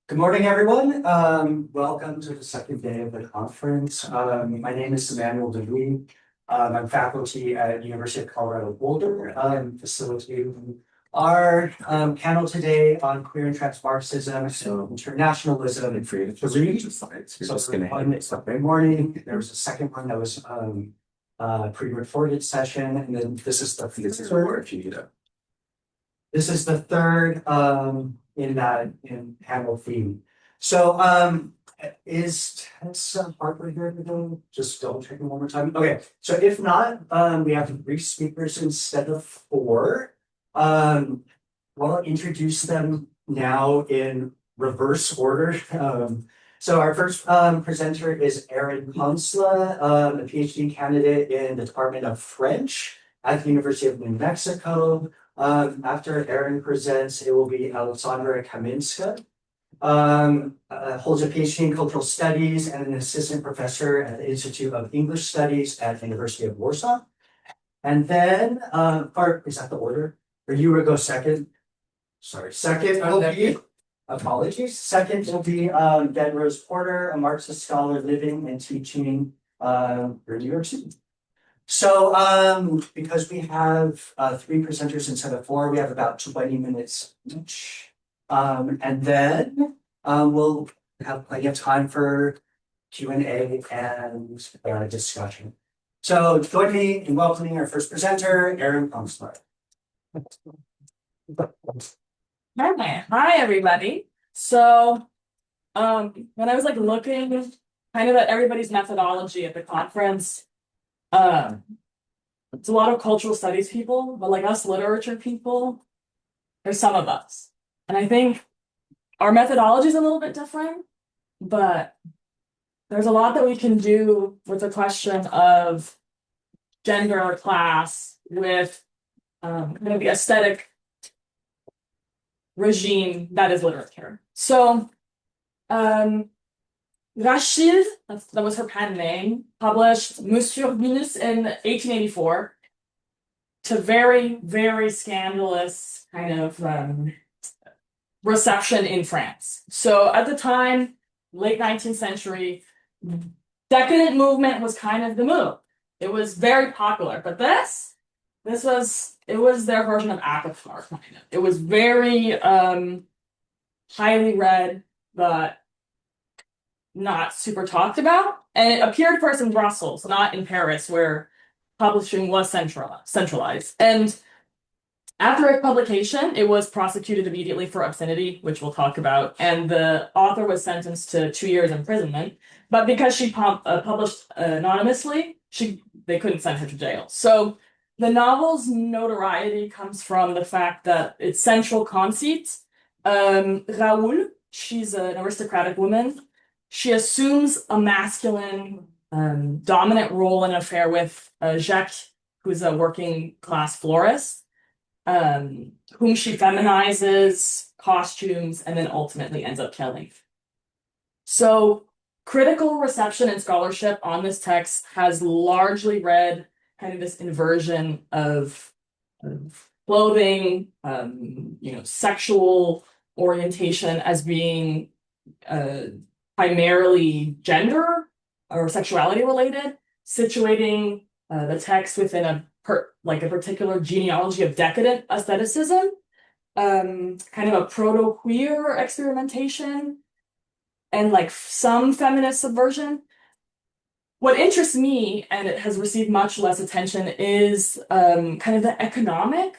Good morning, everyone. Welcome to the second day of the conference. My name is Emmanuel David. I'm faculty at University of Colorado Boulder. I'm facilitating our panel today on queer and trans Marxism and internationalism and freedom to read. So one morning, there was a second one that was pre-recorded session, and then this is the third. This is the third in panel theme. So is Harper here today? Just double checking one more time. Okay, so if not, we have 3 speakers instead of 4. We'll introduce them now in reverse order. So our first presenter is Erin Consla, a PhD candidate in the Department of French at the University of New Mexico. After Erin presents, it will be Aleksandra Kamińska. Holds a PhD in cultural studies and an assistant professor at the Institute of English Studies at the University of Warsaw. And then, or is that the order? Or you would go second? Sorry, second will be, apologies. Second will be Ben Rose Porter, a Marxist scholar living and teaching in New York City. So because we have 3 presenters instead of 4, we have about 20 minutes each. And then we'll have plenty of time for Q&A and discussion. So join me in welcoming our first presenter, Erin Consla. Hi, everybody. So when I was looking kind of at everybody's methodology at the conference, it's a lot of cultural studies people, but like us literature people, there's some of us. And I think our methodology is a little bit different, but there's a lot that we can do with the question of gender or class with kind of the aesthetic regime that is literature. So Rachilde, that was her pen name, published Monsieur, Vénus in 1884 to very, very scandalous kind of reception in France. So at the time, late 19th century, decadent movement was kind of the move. It was very popular, but it was their version of Avatar, kind of. It was very highly read, but not super talked about. And it appeared first in Brussels, not in Paris, where publishing was centralized. And after its publication, it was prosecuted immediately for obscenity, which we'll talk about. And the author was sentenced to 2 years imprisonment. But because she published anonymously, they couldn't send her to jail. So the novel's notoriety comes from the fact that its central conceit, Raoul, she's an aristocratic woman. She assumes a masculine, dominant role in an affair with Jacques, who's a working class florist, whom she feminizes, costumes, and then ultimately ends up killing. So critical reception and scholarship on this text has largely read kind of this inversion of clothing, sexual orientation as being primarily gender or sexuality related, situating the text within a particular genealogy of decadent aestheticism, kind of a proto-queer experimentation, and some feminist subversion. What interests me, and it has received much less attention, is kind of the economic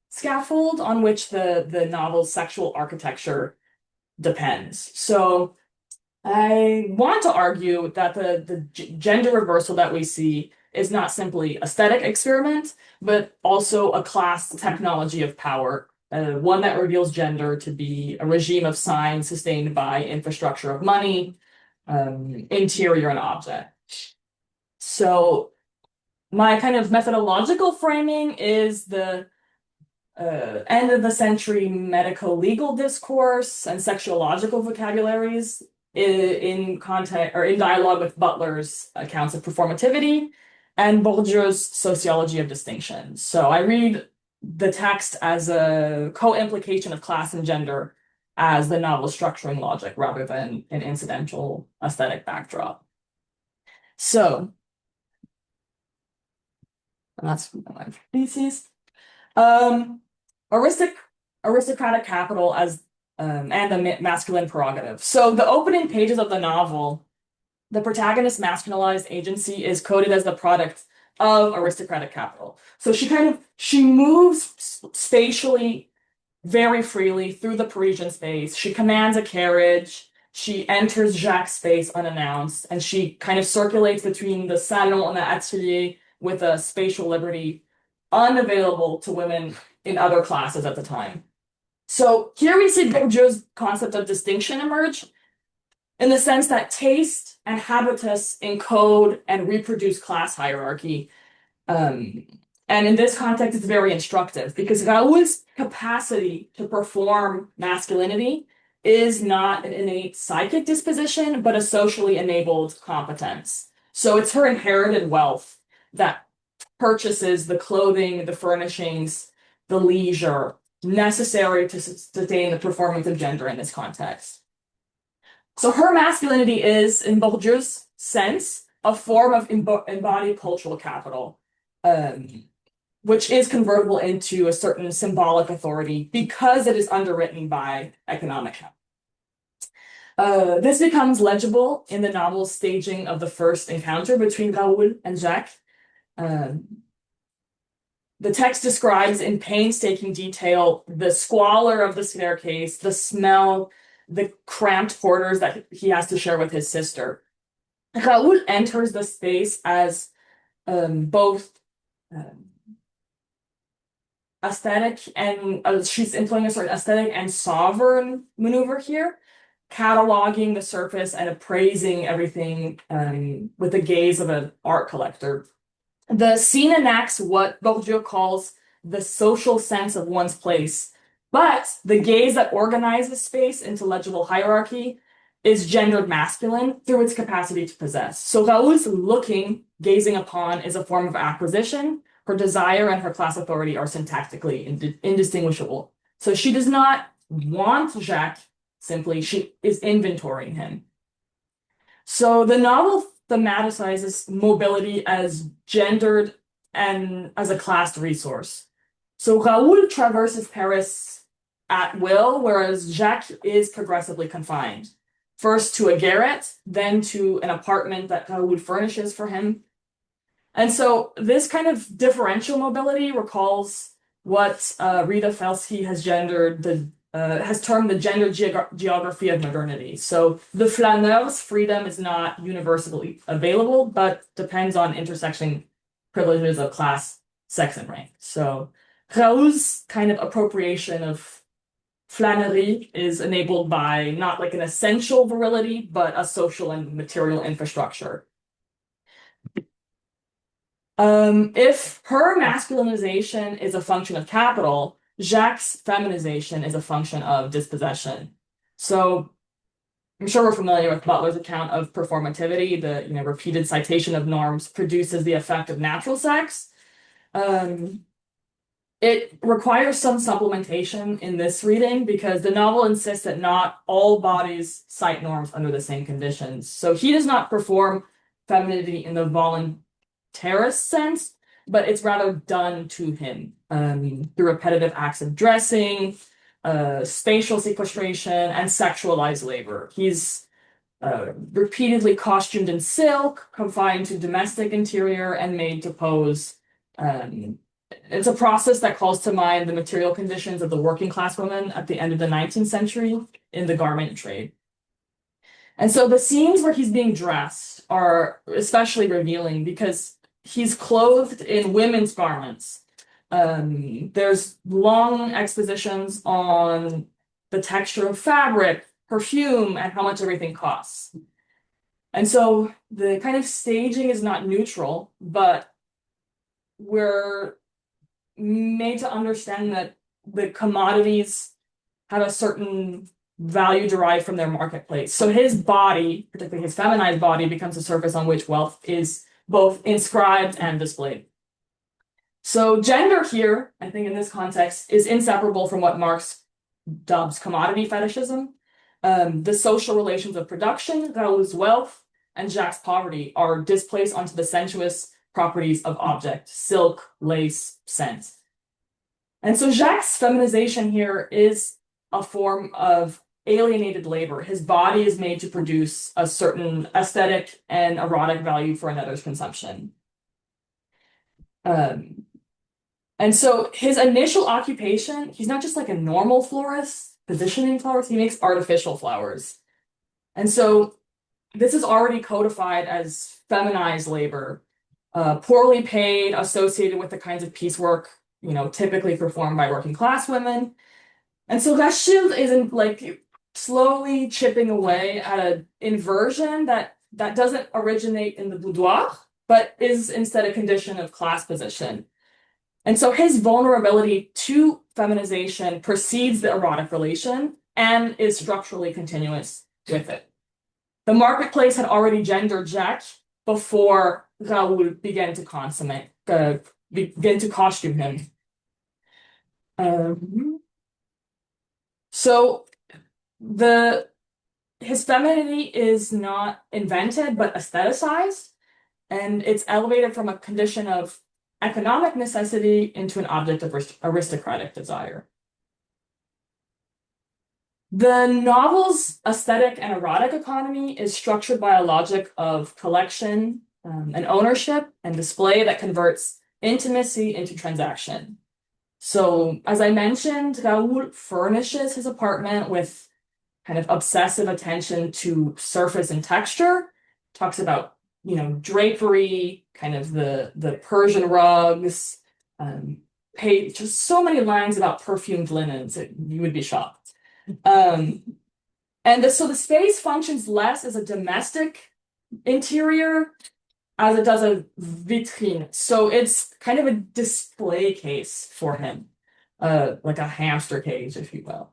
scaffold on which the novel's sexual architecture depends. So I want to argue that the gender reversal that we see is not simply aesthetic experiment, but also a class technology of power, one that reveals gender to be a regime of signs sustained by infrastructure of money, interior and object. So my kind of methodological framing is the end of the century medico-legal discourse and sexuological vocabularies in context or in dialogue with Butler's accounts of performativity and Bourdieu's sociology of distinction. So I read the text as a co-implication of class and gender as the novel's structuring logic rather than an incidental aesthetic backdrop. So, and that's my thesis. Aristocratic capital as and the masculine prerogative. So the opening pages of the novel, the protagonist's masculinized agency is coded as the product of aristocratic capital. So she moves spatially very freely through the Parisian space. She commands a carriage. She enters Jacques' space unannounced, and she kind of circulates between the salon and the atelier with a spatial liberty unavailable to women in other classes at the time. So here we see Bourdieu's concept of distinction emerge in the sense that taste and habitus encode and reproduce class hierarchy. And in this context, it's very instructive because Raoul's capacity to perform masculinity is not an innate psychic disposition, but a socially enabled competence. So it's her inherited wealth that purchases the clothing, the furnishings, the leisure necessary to sustain the performance of gender in this context. So her masculinity is, in Bourdieu's sense, a form of embodied cultural capital, which is convertible into a certain symbolic authority because it is underwritten by economic capital. This becomes legible in the novel's staging of the first encounter between Raoul and Jacques. The text describes in painstaking detail the squalor of the staircase, the smell, the cramped quarters that he has to share with his sister. Raoul enters the space as both aesthetic and she's employing a sort of aesthetic and sovereign maneuver here, cataloging the surface and appraising everything with the gaze of an art collector. The scene enacts what Bourdieu calls the social sense of one's place, but the gaze that organizes space into legible hierarchy is gendered masculine through its capacity to possess. So Raoul's looking, gazing upon, is a form of acquisition. Her desire and her class authority are syntactically indistinguishable. So she does not want Jacques, simply she is inventorying him. So the novel thematicizes mobility as gendered and as a classed resource. So Raoul traverses Paris at will, whereas Jacques is progressively confined. First to a garret, then to an apartment that Raoul furnishes for him. And so this kind of differential mobility recalls what Rita Felsky has termed the gender geography of modernity. So the flaneur's freedom is not universally available, but depends on intersecting privileges of class, sex, and rank. So Raoul's kind of appropriation of flânerie is enabled by not like an essential virility, but a social and material infrastructure. If her masculinization is a function of capital, Jacques' feminization is a function of dispossession. So I'm sure we're familiar with Butler's account of performativity. The repeated citation of norms produces the effect of natural sex. It requires some supplementation in this reading because the novel insists that not all bodies cite norms under the same conditions. So he does not perform femininity in the voluntarist sense, but it's rather done to him through repetitive acts of dressing, spatial sequestration, and sexualized labor. He's repeatedly costumed in silk, confined to domestic interior, and made to pose. It's a process that calls to mind the material conditions of the working class women at the end of the 19th century in the garment trade. And so the scenes where he's being dressed are especially revealing because he's clothed in women's garments. There's long expositions on the texture of fabric, perfume, and how much everything costs. And so the kind of staging is not neutral, but we're made to understand that the commodities have a certain value derived from their marketplace. So his body, particularly his feminized body, becomes a surface on which wealth is both inscribed and displayed. So gender here, I think in this context, is inseparable from what Marx dubs commodity fetishism. The social relations of production, Raoul's wealth, and Jacques' poverty are displaced onto the sensuous properties of object, silk, lace, scent. And so Jacques' feminization here is a form of alienated labor. His body is made to produce a certain aesthetic and erotic value for another's consumption. And so his initial occupation, he's not just like a normal florist positioning flowers, he makes artificial flowers. And so this is already codified as feminized labor, poorly paid, associated with the kinds of piecework, typically performed by working class women. And so Rachilde isn't like slowly chipping away at an inversion that doesn't originate in the boudoir, but is instead a condition of class position. And so his vulnerability to feminization precedes the erotic relation and is structurally continuous with it. The marketplace had already gendered Jacques before Raoul began to costume him. So his femininity is not invented but aestheticized, and it's elevated from a condition of economic necessity into an object of aristocratic desire. The novel's aesthetic and erotic economy is structured by a logic of collection and ownership and display that converts intimacy into transaction. So, as I mentioned, Raoul furnishes his apartment with kind of obsessive attention to surface and texture, talks about drapery, kind of the Persian rugs, just so many lines about perfumed linens that you would be shocked. So the space functions less as a domestic interior as it does a vitrine. So it's kind of a display case for him, like a hamster cage, if you will.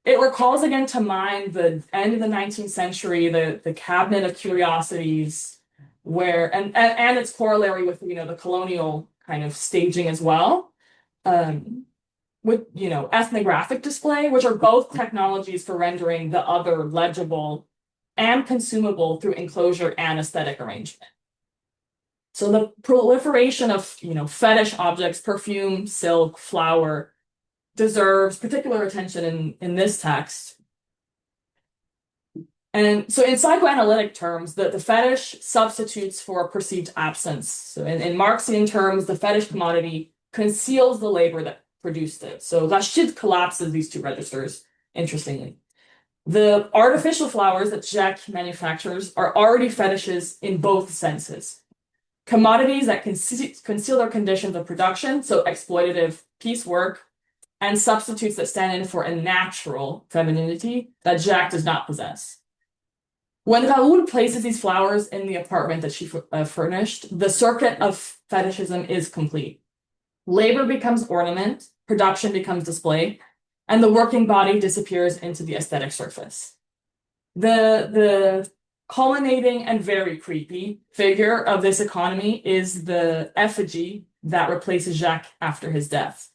It recalls again to mind the end of the 19th century, the cabinet of curiosities, where and its corollary with the colonial kind of staging as well, with ethnographic display, which are both technologies for rendering the other legible and consumable through enclosure and aesthetic arrangement. So the proliferation of fetish objects, perfume, silk, flower, deserves particular attention in this text. And so in psychoanalytic terms, the fetish substitutes for perceived absence. So in Marxian terms, the fetish commodity conceals the labor that produced it. So Rachilde collapses these two registers, interestingly. The artificial flowers that Jacques manufactures are already fetishes in both senses. Commodities that conceal their conditions of production, so exploitative piecework, and substitutes that stand in for a natural femininity that Jacques does not possess. When Raoul places these flowers in the apartment that she furnished, the circuit of fetishism is complete. Labor becomes ornament, production becomes display, and the working body disappears into the aesthetic surface. The culminating and very creepy figure of this economy is the effigy that replaces Jacques after his death.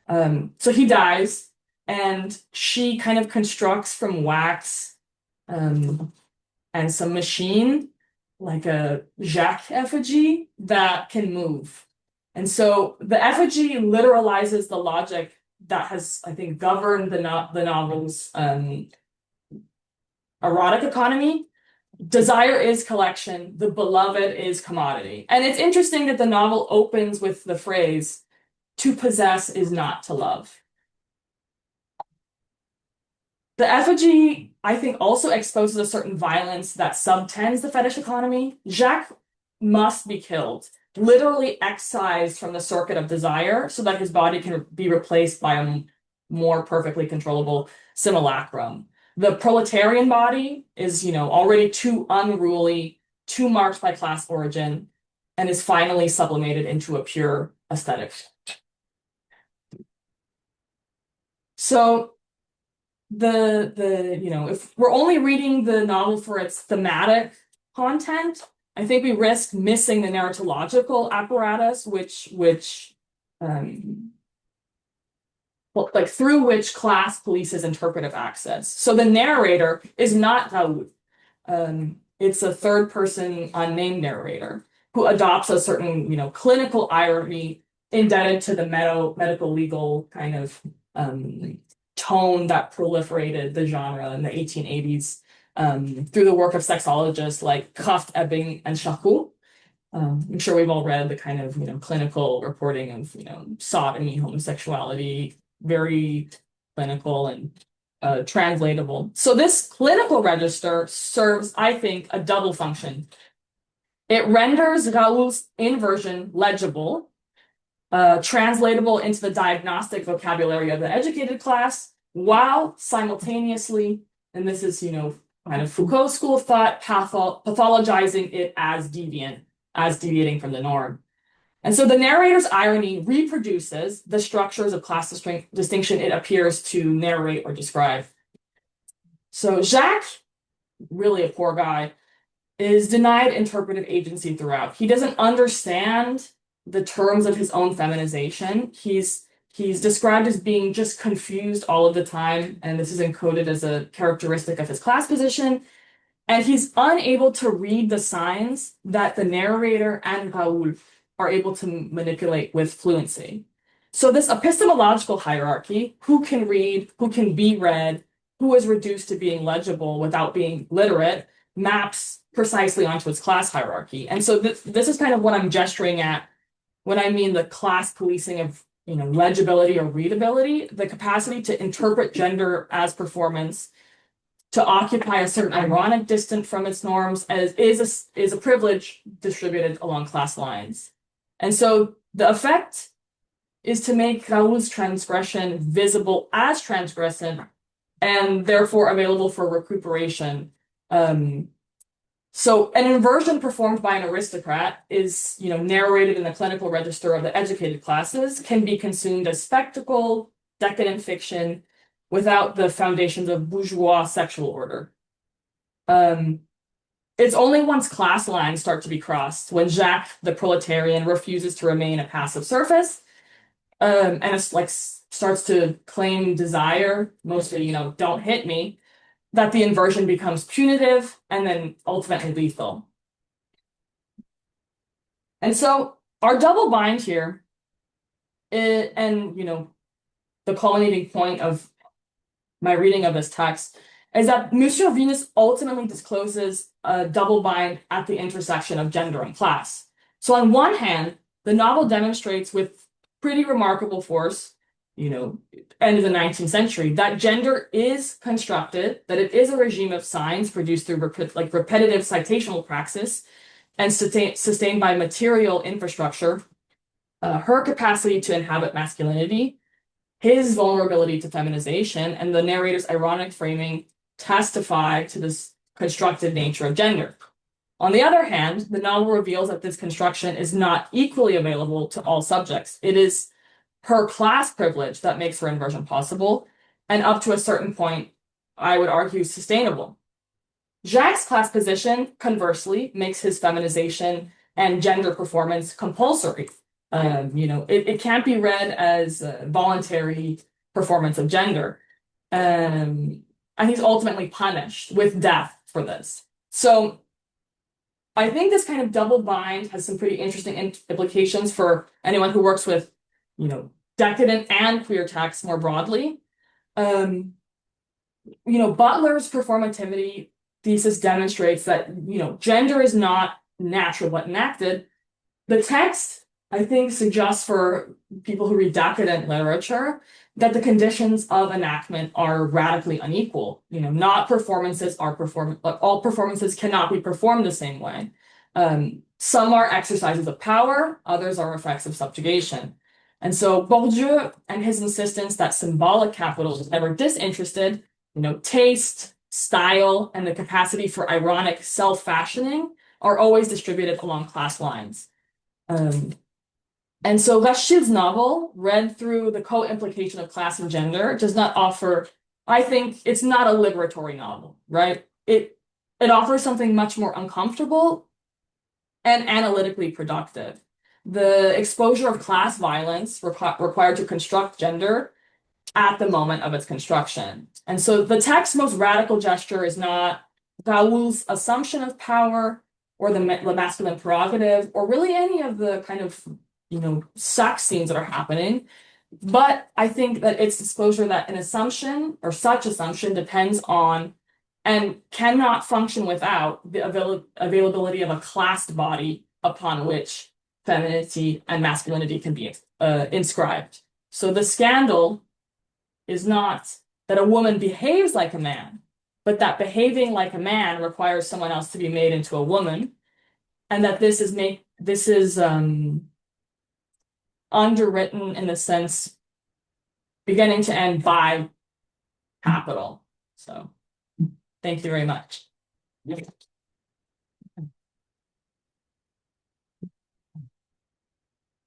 So he dies, and she kind of constructs from wax and some machine, like a Jacques effigy that can move. And so the effigy literalizes the logic that has, I think, governed the novel's erotic economy. Desire is collection, the beloved is commodity. And it's interesting that the novel opens with the phrase, "To possess is not to love." The effigy, I think, also exposes a certain violence that subtends the fetish economy. Jacques must be killed, literally excised from the circuit of desire so that his body can be replaced by a more perfectly controllable simulacrum. The proletarian body is, already too unruly, too marked by class origin, and is finally sublimated into a pure aesthetic. So if we're only reading the novel for its thematic content, I think we risk missing the narratological apparatus, which like through which class polices interpretive access. So the narrator is not Raoul. It's a third person unnamed narrator who adopts a certain, clinical irony indebted to the medical legal kind of tone that proliferated the genre in the 1880s through the work of sexologists like Kraft, Ebbing, and Charcot. I'm sure we've all read the kind of, clinical reporting of, sodomy, homosexuality, very clinical and translatable. So this clinical register serves, I think, a double function. It renders Raoul's inversion legible, translatable into the diagnostic vocabulary of the educated class, while simultaneously, and this is, kind of Foucault's school of thought, pathologizing it as deviant, as deviating from the norm. And so the narrator's irony reproduces the structures of class distinction it appears to narrate or describe. So Jacques, really a poor guy, is denied interpretive agency throughout. He doesn't understand the terms of his own feminization. He's described as being just confused all of the time, and this is encoded as a characteristic of his class position. And he's unable to read the signs that the narrator and Raoul are able to manipulate with fluency. So this epistemological hierarchy, who can read, who can be read, who is reduced to being legible without being literate, maps precisely onto its class hierarchy. And so this is kind of what I'm gesturing at when I mean the class policing of legibility or readability, the capacity to interpret gender as performance, to occupy a certain ironic distance from its norms is a privilege distributed along class lines. And so the effect is to make Raoul's transgression visible as transgressant and therefore available for recuperation. So an inversion performed by an aristocrat is, narrated in the clinical register of the educated classes, can be consumed as spectacle, decadent fiction, without the foundations of bourgeois sexual order. It's only once class lines start to be crossed, when Jacques, the proletarian, refuses to remain a passive surface, and it's like starts to claim desire, mostly, don't hit me, that the inversion becomes punitive and then ultimately lethal. And so our double bind here, and the culminating point of my reading of this text, is that Monsieur Vénus ultimately discloses a double bind at the intersection of gender and class. So on one hand, the novel demonstrates with pretty remarkable force, end of the 19th century, that gender is constructed, that it is a regime of signs produced through repetitive citational praxis and sustained by material infrastructure, her capacity to inhabit masculinity, his vulnerability to feminization, and the narrator's ironic framing testify to this constructed nature of gender. On the other hand, the novel reveals that this construction is not equally available to all subjects. It is her class privilege that makes her inversion possible, and up to a certain point, I would argue, sustainable. Jacques' class position, conversely, makes his feminization and gender performance compulsory. It can't be read as a voluntary performance of gender. And he's ultimately punished with death for this. So I think this kind of double bind has some pretty interesting implications for anyone who works with, decadent and queer texts more broadly. Butler's performativity thesis demonstrates that, gender is not natural but enacted. The text, I think, suggests for people who read decadent literature that the conditions of enactment are radically unequal. Not performances are all performances cannot be performed the same way. Some are exercises of power, others are effects of subjugation. And so Bourdieu and his insistence that symbolic capital is never disinterested, taste, style, and the capacity for ironic self-fashioning are always distributed along class lines. And so Rachilde's novel, read through the co-implication of class and gender, does not offer, I think, it's not a liberatory novel, right? It offers something much more uncomfortable and analytically productive. The exposure of class violence required to construct gender at the moment of its construction. And so the text's most radical gesture is not Raoul's assumption of power or the masculine prerogative, or really any of the kind of, sex scenes that are happening. But I think that it's disclosure that an assumption or such assumption depends on and cannot function without the availability of a classed body upon which femininity and masculinity can be inscribed. So the scandal is not that a woman behaves like a man, but that behaving like a man requires someone else to be made into a woman, and that this is underwritten in the sense beginning to end by capital. So thank you very much.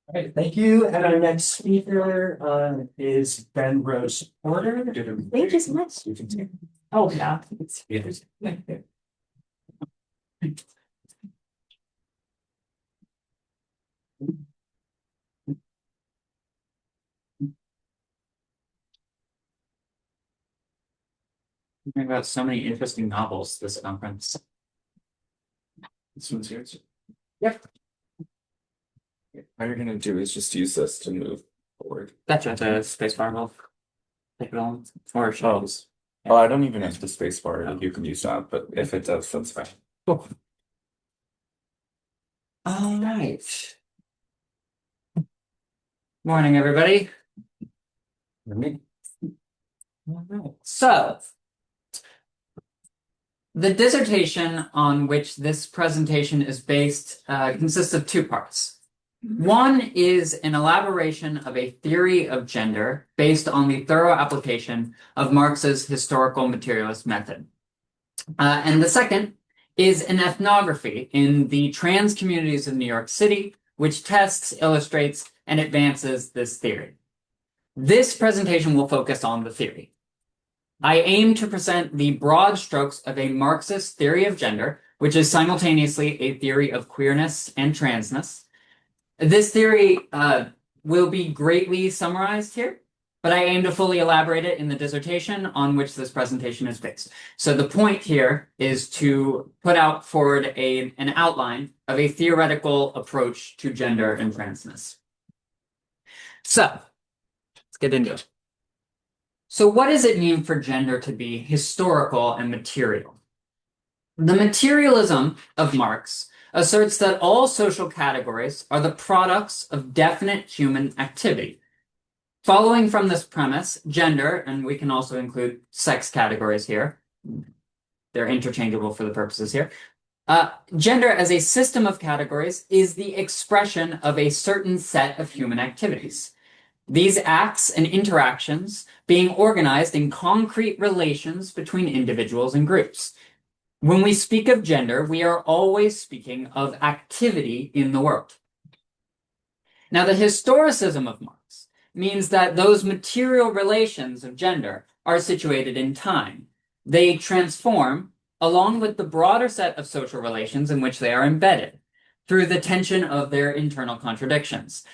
All right, thank you. And our next speaker is Ben Rose Porter. Thank you so much. Oh, yeah. Hearing about so many interesting novels this conference. This one's yours. Yep. All you're gonna do is just use this to move forward. Gotcha. The spacebar will take it all. Or shows. Oh, I don't even have the space bar. You can use that, but if it does, that's fine. Cool. All right. Morning, everybody. Morning. All right. So, the dissertation on which this presentation is based consists of two parts. One is an elaboration of a theory of gender based on the thorough application of Marx's historical materialist method. And the second is an ethnography in the trans communities of New York City, which tests, illustrates, and advances this theory. This presentation will focus on the theory. I aim to present the broad strokes of a Marxist theory of gender, which is simultaneously a theory of queerness and transness. This theory will be greatly summarized here, but I aim to fully elaborate it in the dissertation on which this presentation is based. So the point here is to put out forward an outline of a theoretical approach to gender and transness. So let's get into it. So what does it mean for gender to be historical and material? The materialism of Marx asserts that all social categories are the products of definite human activity. Following from this premise, gender, and we can also include sex categories here, they're interchangeable for the purposes here, gender as a system of categories is the expression of a certain set of human activities. These acts and interactions being organized in concrete relations between individuals and groups. When we speak of gender, we are always speaking of activity in the world. Now, the historicism of Marx means that those material relations of gender are situated in time. They transform along with the broader set of social relations in which they are embedded through the tension of their internal contradictions.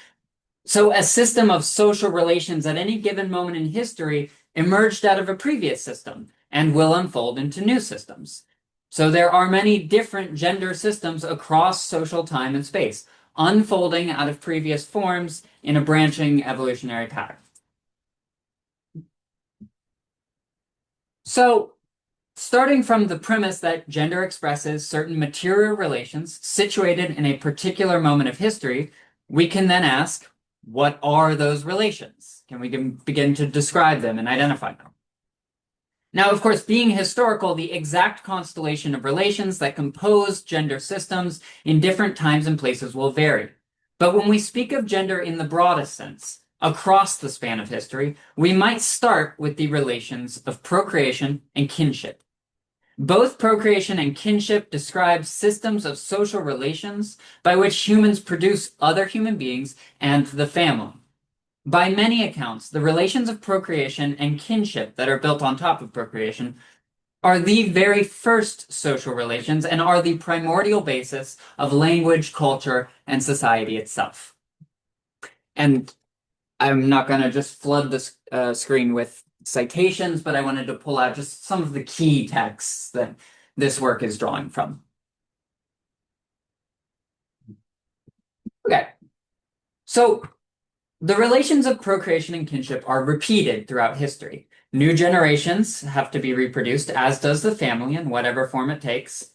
So a system of social relations at any given moment in history emerged out of a previous system and will unfold into new systems. So there are many different gender systems across social time and space, unfolding out of previous forms in a branching evolutionary pattern. So, starting from the premise that gender expresses certain material relations situated in a particular moment of history, we can then ask, what are those relations? Can we begin to describe them and identify them? Now, of course, being historical, the exact constellation of relations that compose gender systems in different times and places will vary. But when we speak of gender in the broadest sense, across the span of history, we might start with the relations of procreation and kinship. Both procreation and kinship describe systems of social relations by which humans produce other human beings and the family. By many accounts, the relations of procreation and kinship that are built on top of procreation are the very first social relations and are the primordial basis of language, culture, and society itself. And I'm not going to just flood the screen with citations, but I wanted to pull out just some of the key texts that this work is drawing from. Okay, so the relations of procreation and kinship are repeated throughout history. New generations have to be reproduced, as does the family in whatever form it takes.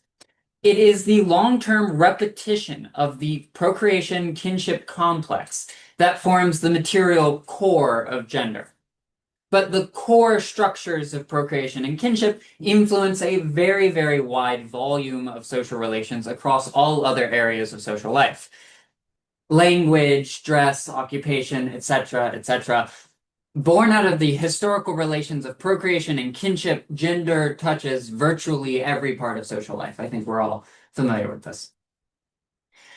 It is the long-term repetition of the procreation-kinship complex that forms the material core of gender. But the core structures of procreation and kinship influence a very, very wide volume of social relations across all other areas of social life. Language, dress, occupation, etc., etc. Born out of the historical relations of procreation and kinship, gender touches virtually every part of social life. I think we're all familiar with this.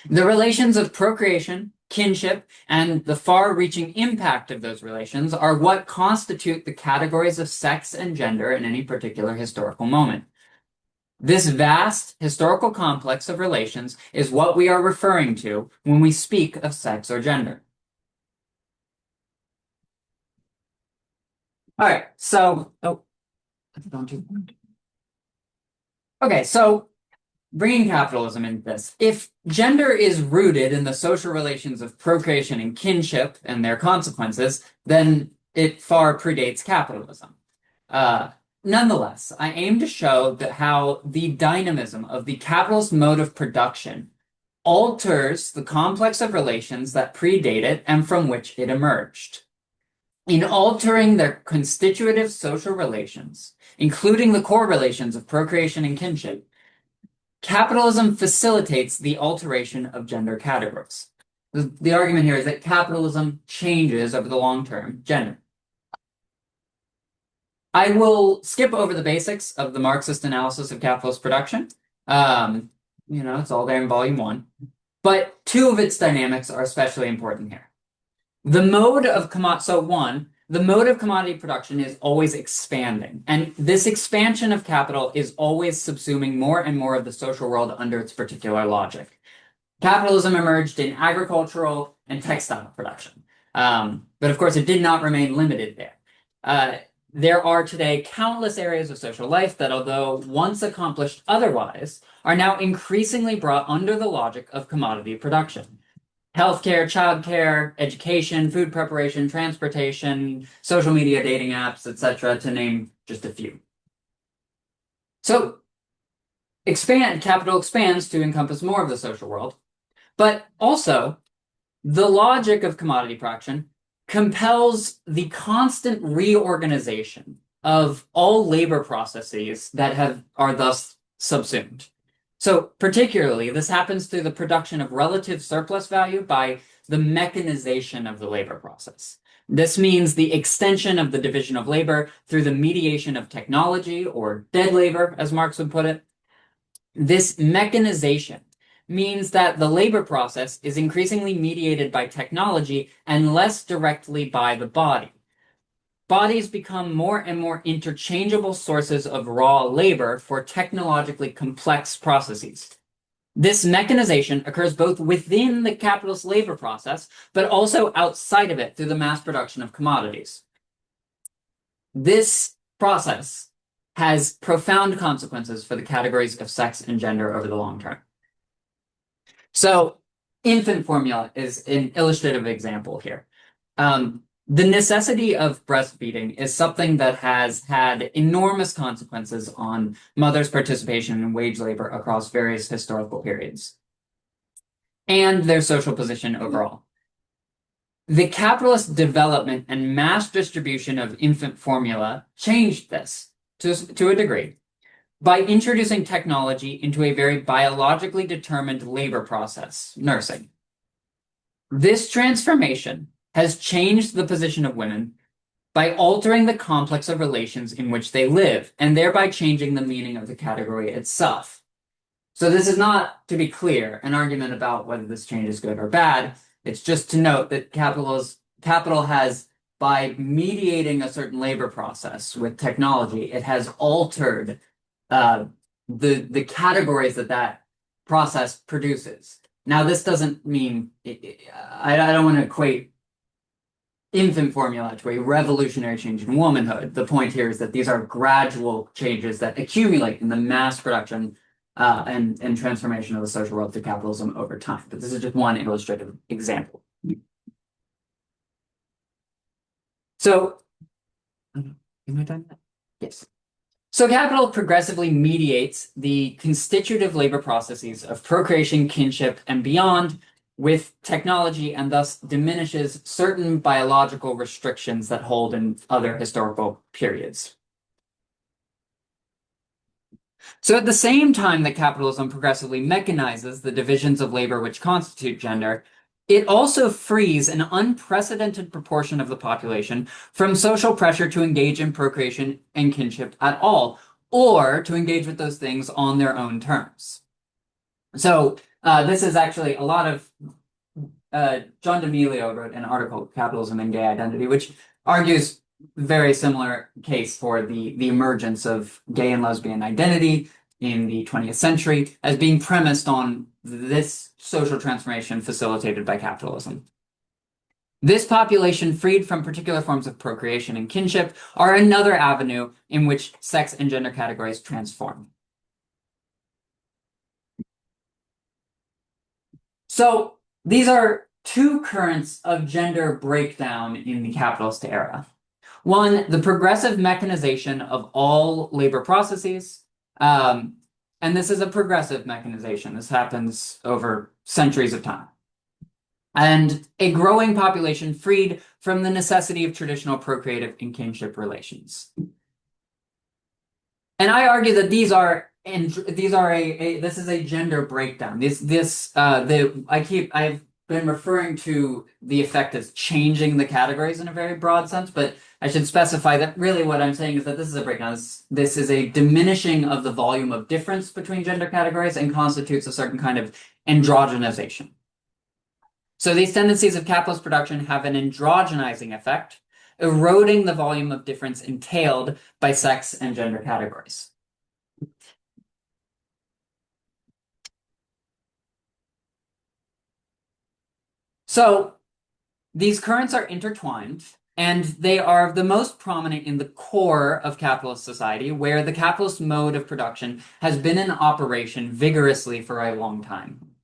The relations of procreation, kinship, and the far-reaching impact of those relations are what constitute the categories of sex and gender in any particular historical moment. This vast historical complex of relations is what we are referring to when we speak of sex or gender. All right, so, okay, so bringing capitalism into this. If gender is rooted in the social relations of procreation and kinship and their consequences, then it far predates capitalism. Nonetheless, I aim to show that how the dynamism of the capitalist mode of production alters the complex of relations that predate it and from which it emerged. In altering their constitutive social relations, including the core relations of procreation and kinship, capitalism facilitates the alteration of gender categories. The argument here is that capitalism changes over the long term gender. I will skip over the basics of the Marxist analysis of capitalist production. It's all there in volume 1. But two of its dynamics are especially important here. The mode of commodity production is always expanding, and this expansion of capital is always subsuming more and more of the social world under its particular logic. Capitalism emerged in agricultural and textile production, but of course it did not remain limited there. There are today countless areas of social life that, although once accomplished otherwise, are now increasingly brought under the logic of commodity production. Healthcare, childcare, education, food preparation, transportation, social media, dating apps, etc., to name just a few. So, capital expands to encompass more of the social world, but also the logic of commodity production compels the constant reorganization of all labor processes that are thus subsumed. So particularly, this happens through the production of relative surplus value by the mechanization of the labor process. This means the extension of the division of labor through the mediation of technology, or dead labor, as Marx would put it. This mechanization means that the labor process is increasingly mediated by technology and less directly by the body. Bodies become more and more interchangeable sources of raw labor for technologically complex processes. This mechanization occurs both within the capitalist labor process, but also outside of it through the mass production of commodities. This process has profound consequences for the categories of sex and gender over the long term. So, infant formula is an illustrative example here. The necessity of breastfeeding is something that has had enormous consequences on mothers' participation in wage labor across various historical periods and their social position overall. The capitalist development and mass distribution of infant formula changed this to a degree by introducing technology into a very biologically determined labor process, nursing. This transformation has changed the position of women by altering the complex of relations in which they live, and thereby changing the meaning of the category itself. So this is not, to be clear, an argument about whether this change is good or bad. It's just to note that capital has, by mediating a certain labor process with technology, it has altered the categories that process produces. Now, this doesn't mean, I don't want to equate infant formula to a revolutionary change in womanhood. The point here is that these are gradual changes that accumulate in the mass production and transformation of the social world through capitalism over time. But this is just one illustrative example. So, am I done? Yes. So capital progressively mediates the constitutive labor processes of procreation, kinship, and beyond with technology, and thus diminishes certain biological restrictions that hold in other historical periods. So at the same time that capitalism progressively mechanizes the divisions of labor which constitute gender, it also frees an unprecedented proportion of the population from social pressure to engage in procreation and kinship at all, or to engage with those things on their own terms. So this is actually a lot of John D'Amelio wrote an article, Capitalism and Gay Identity, which argues very similar case for the emergence of gay and lesbian identity in the 20th century as being premised on this social transformation facilitated by capitalism. This population freed from particular forms of procreation and kinship are another avenue in which sex and gender categories transform. So these are two currents of gender breakdown in the capitalist era. One, the progressive mechanization of all labor processes. And this is a progressive mechanization. This happens over centuries of time. And a growing population freed from the necessity of traditional procreative and kinship relations. And I argue that this is a gender breakdown. I've been referring to the effect of changing the categories in a very broad sense, but I should specify that really what I'm saying is that this is a breakdown. This is a diminishing of the volume of difference between gender categories and constitutes a certain kind of androgenization. So these tendencies of capitalist production have an androgenizing effect, eroding the volume of difference entailed by sex and gender categories. So these currents are intertwined, and they are the most prominent in the core of capitalist society, where the capitalist mode of production has been in operation vigorously for a long time.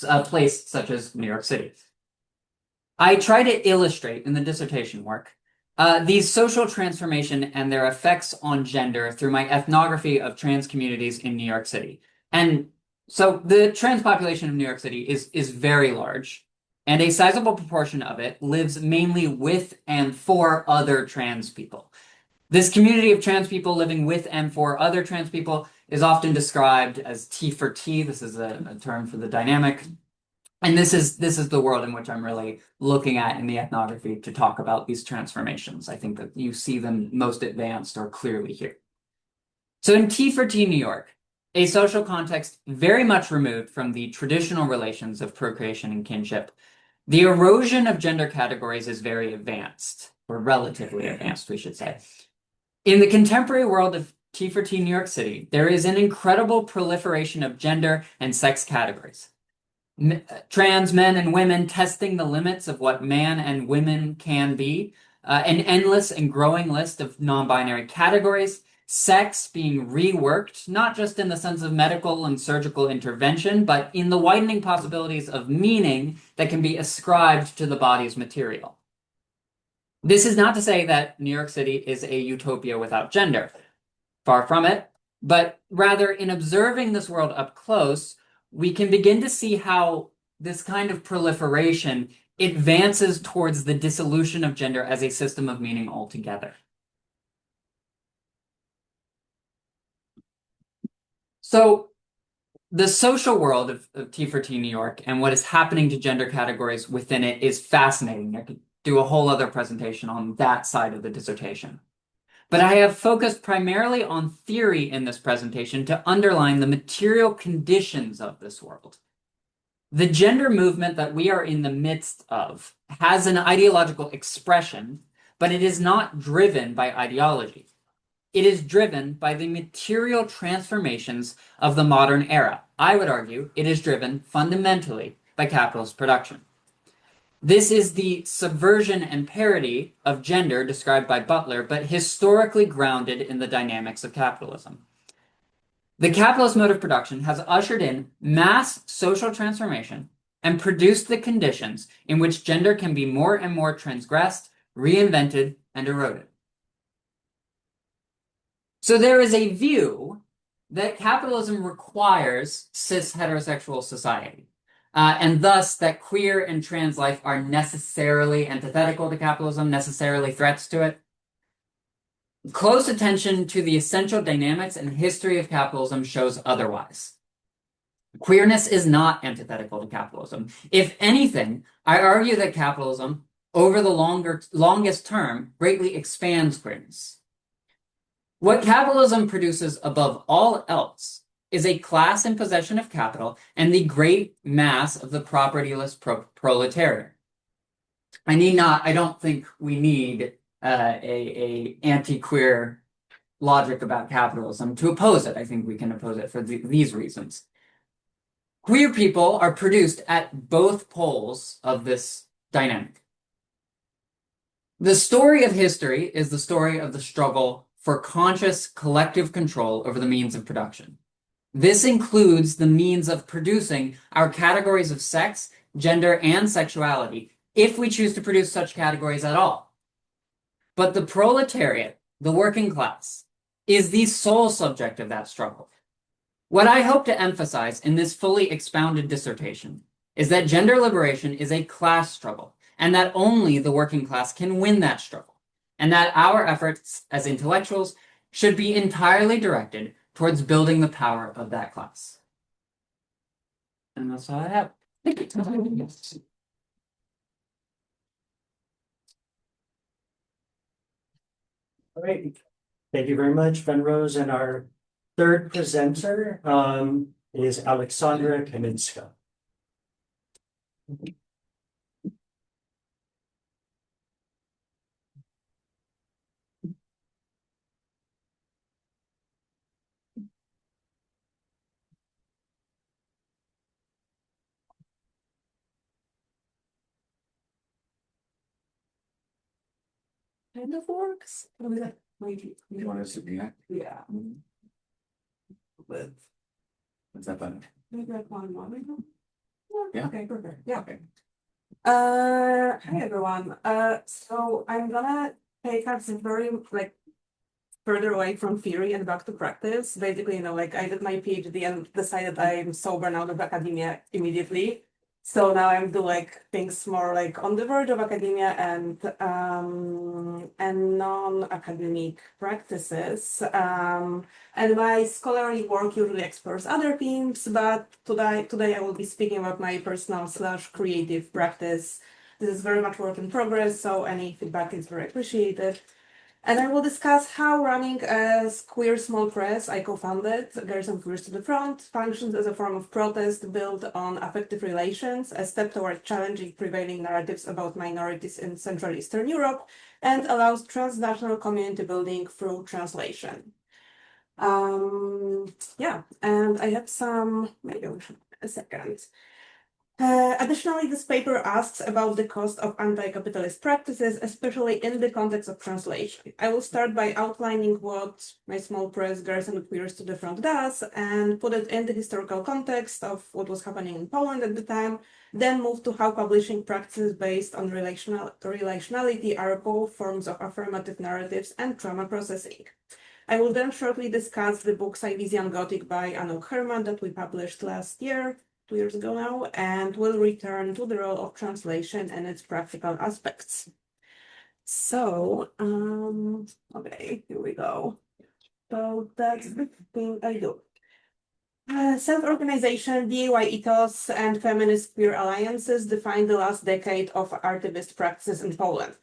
A place such as New York City. I try to illustrate in the dissertation work these social transformation and their effects on gender through my ethnography of trans communities in New York City. And so the trans population of New York City is very large, and a sizable proportion of it lives mainly with and for other trans people. This community of trans people living with and for other trans people is often described as T for T. This is a term for the dynamic. And this is the world in which I'm really looking at in the ethnography to talk about these transformations. I think that you see them most advanced or clearly here. So in T for T New York, a social context very much removed from the traditional relations of procreation and kinship, the erosion of gender categories is very advanced, or relatively advanced, we should say. In the contemporary world of T for T New York City, there is an incredible proliferation of gender and sex categories. Trans men and women testing the limits of what man and women can be, an endless and growing list of non-binary categories, sex being reworked, not just in the sense of medical and surgical intervention, but in the widening possibilities of meaning that can be ascribed to the body's material. This is not to say that New York City is a utopia without gender. Far from it, but rather in observing this world up close, we can begin to see how this kind of proliferation advances towards the dissolution of gender as a system of meaning altogether. So the social world of T for T New York and what is happening to gender categories within it is fascinating. I could do a whole other presentation on that side of the dissertation. But I have focused primarily on theory in this presentation to underline the material conditions of this world. The gender movement that we are in the midst of has an ideological expression, but it is not driven by ideology. It is driven by the material transformations of the modern era. I would argue it is driven fundamentally by capitalist production. This is the subversion and parody of gender described by Butler, but historically grounded in the dynamics of capitalism. The capitalist mode of production has ushered in mass social transformation and produced the conditions in which gender can be more and more transgressed, reinvented, and eroded. So there is a view that capitalism requires cis heterosexual society. And thus that queer and trans life are necessarily antithetical to capitalism, necessarily threats to it. Close attention to the essential dynamics and history of capitalism shows otherwise. Queerness is not antithetical to capitalism. If anything, I argue that capitalism, over the longest term, greatly expands queerness. What capitalism produces above all else is a class in possession of capital and the great mass of the propertyless proletariat. I don't think we need a anti-queer logic about capitalism to oppose it. I think we can oppose it for these reasons. Queer people are produced at both poles of this dynamic. The story of history is the story of the struggle for conscious collective control over the means of production. This includes the means of producing our categories of sex, gender, and sexuality, if we choose to produce such categories at all. But the proletariat, the working class, is the sole subject of that struggle. What I hope to emphasize in this fully expounded dissertation is that gender liberation is a class struggle, and that only the working class can win that struggle, and that our efforts as intellectuals should be entirely directed towards building the power of that class. And that's all I have. Thank you. All right. Thank you very much, Vénus. And our third presenter is Aleksandra Kamińska. Kind of works. Maybe. You want us to be that? Yeah. With. What's that button? Maybe I find one. Yeah. Okay, perfect. Yeah. Okay. Hi everyone. So I'm gonna take us very further away from theory and back to practice. Basically, I did my PhD and decided I'm sober out of academia immediately. So now I'm doing things more on the verge of academia and non-academic practices. And my scholarly work usually explores other themes, but today I will be speaking about my personal / creative practice. This is very much work in progress, so any feedback is very appreciated. And I will discuss how running a queer small press I co-founded, Girls and Queers to the Front, functions as a form of protest built on affective relations, a step toward challenging prevailing narratives about minorities in Central Eastern Europe, and allows transnational community building through translation. Yeah, and I have some, maybe a second. Additionally, this paper asks about the cost of anti-capitalist practices, especially in the context of translation. I will start by outlining what my small press, Girls and Queers to the Front, does, and put it in the historical context of what was happening in Poland at the time, then move to how publishing practices based on relationality are both forms of affirmative narratives and trauma processing. I will then shortly discuss the book Silesian Gothic by Anouk Herman that we published last year, 2 years ago now, and will return to the role of translation and its practical aspects. So, okay, here we go. So that's the thing I do. Self-organization, DIY ethos, and feminist queer alliances define the last decade of artivist practices in Poland.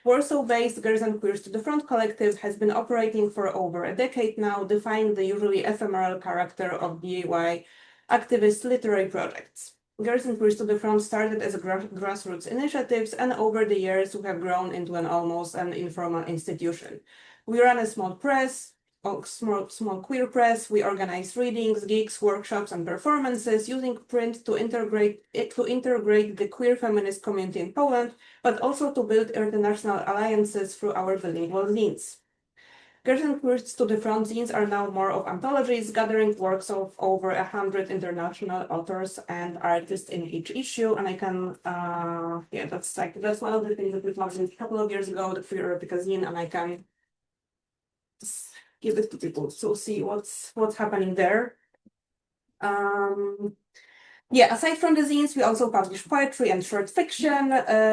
Warsaw-based Girls and Queers to the Front collective has been operating for over a decade now, defying the usually ephemeral character of DIY activist literary projects. Girls and Queers to the Front started as a grassroots initiatives, and over the years we have grown into almost an informal institution. We run a small press, small queer press. We organize readings, gigs, workshops, and performances using print to integrate the queer feminist community in Poland, but also to build international alliances through our bilingual zines. Girls and Queers to the Front zines are now more of anthologies, gathering works of over 100 international authors and artists in each issue. And I can, that's one of the things that we published a couple of years ago, the Queer Erotics zine, and I can give it to people to see what's happening there. Aside from the zines, we also publish poetry and short fiction,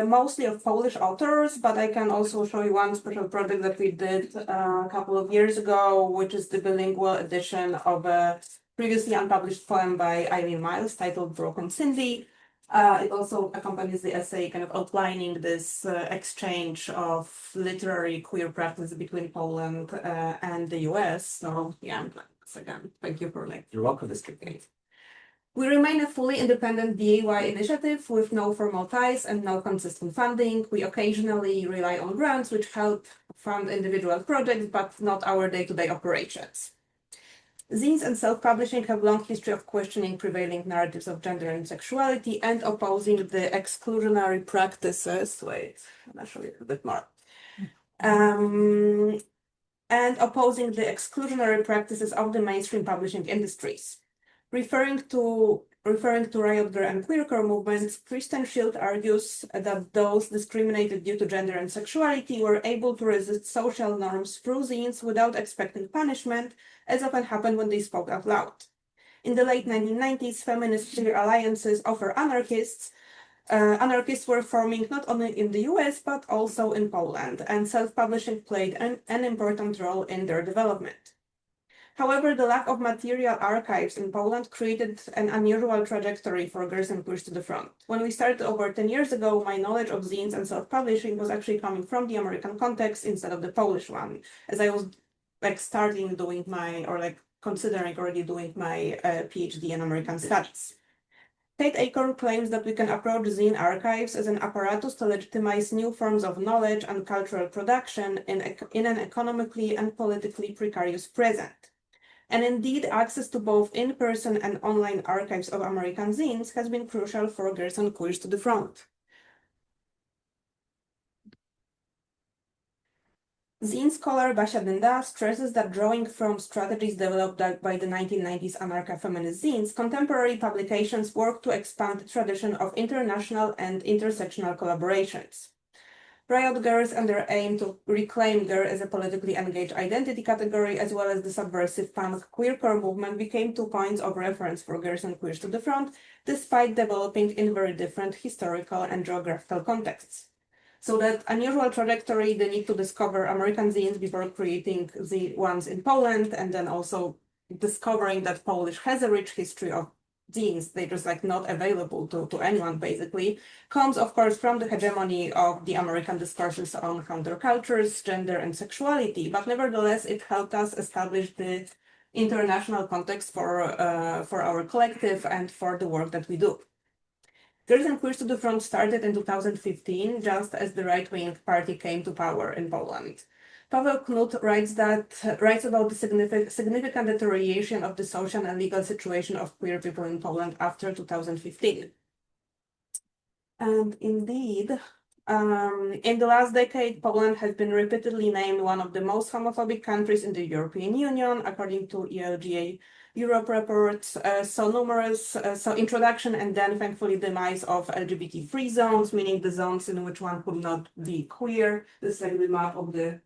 mostly of Polish authors, but I can also show you one special project that we did a couple of years ago, which is the bilingual edition of a previously unpublished poem by Eileen Miles titled Broken Cindy. It also accompanies the essay kind of outlining this exchange of literary queer practice between Poland and the US. So yeah, again, thank you for You're welcome. this debate. We remain a fully independent DIY initiative with no formal ties and no consistent funding. We occasionally rely on grants which help fund individual projects, but not our day-to-day operations. Zines and self-publishing have a long history of questioning prevailing narratives of gender and sexuality and opposing the exclusionary practices. Wait, I'll show you a bit more. And opposing the exclusionary practices of the mainstream publishing industries. Referring to Riot Girl and queercore movements, Kristen Schild argues that those discriminated due to gender and sexuality were able to resist social norms through zines without expecting punishment, as often happened when they spoke out loud. In the late 1990s, feminist queer alliances offer anarchists were forming not only in the US, but also in Poland, and self-publishing played an important role in their development. However, the lack of material archives in Poland created an unusual trajectory for Girls and Queers to the Front. When we started over 10 years ago, my knowledge of zines and self-publishing was actually coming from the American context instead of the Polish one, as I was considering already doing my PhD in American Studies. Kate Acorn claims that we can approach zine archives as an apparatus to legitimize new forms of knowledge and cultural production in an economically and politically precarious present. And indeed, access to both in-person and online archives of American zines has been crucial for Girls and Queers to the Front. Zine scholar Basia Dynda stresses that drawing from strategies developed by the 1990s anarcha-feminist zines, contemporary publications work to expand the tradition of international and intersectional collaborations. Riot Girls and their aim to reclaim girl as a politically engaged identity category, as well as the subversive punk queercore movement, became 2 points of reference for Girls and Queers to the Front, despite developing in very different historical and geographical contexts. So that unusual trajectory, the need to discover American zines before creating the ones in Poland, and then also discovering that Polish has a rich history of zines, they're just not available to anyone basically, comes of course from the hegemony of the American discourses on countercultures, gender and sexuality, but nevertheless it helped us establish the international context for our collective and for the work that we do. Girls and Queers to the Front started in 2015, just as the right-wing party came to power in Poland. Paweł Knut writes about the significant deterioration of the social and legal situation of queer people in Poland after 2015. And indeed, in the last decade, Poland has been repeatedly named one of the most homophobic countries in the European Union, according to ELGA Europe reports. So introduction and then thankfully demise of LGBT-free zones, meaning the zones in which one could not be queer. This is the map of the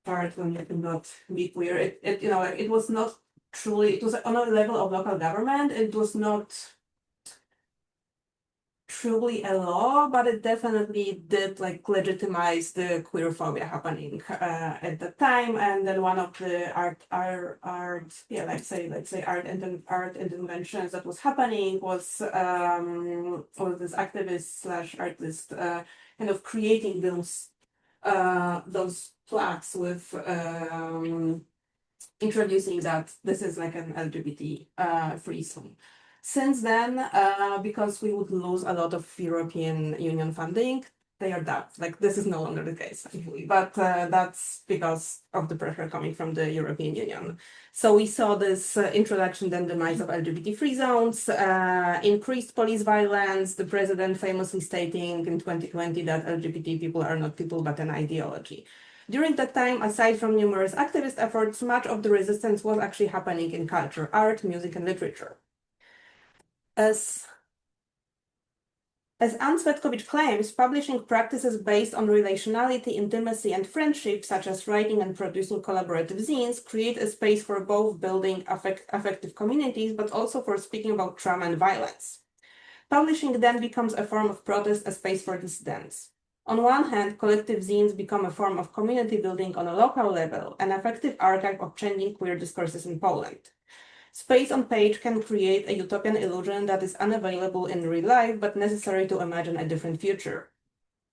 part when you cannot be queer. It was not truly, it was on a level of local government, it was not truly a law, but it definitely did legitimize the queerphobia happening at the time. And then one of the art interventions that was happening was this activist / artist kind of creating those plaques with introducing that this is like an LGBT free zone. Since then, because we would lose a lot of European Union funding, they are that. Like this is no longer the case, thankfully, but that's because of the pressure coming from the European Union. So we saw this introduction, then demise of LGBT-free zones, increased police violence, the president famously stating in 2020 that LGBT people are not people but an ideology. During that time, aside from numerous activist efforts, much of the resistance was actually happening in culture, art, music, and literature. As Anne Svetkovich claims, publishing practices based on relationality, intimacy, and friendship, such as writing and producing collaborative zines, create a space for both building affective communities, but also for speaking about trauma and violence. Publishing then becomes a form of protest, a space for dissidents. On one hand, collective zines become a form of community building on a local level, an effective archive of changing queer discourses in Poland. Space on page can create a utopian illusion that is unavailable in real life, but necessary to imagine a different future.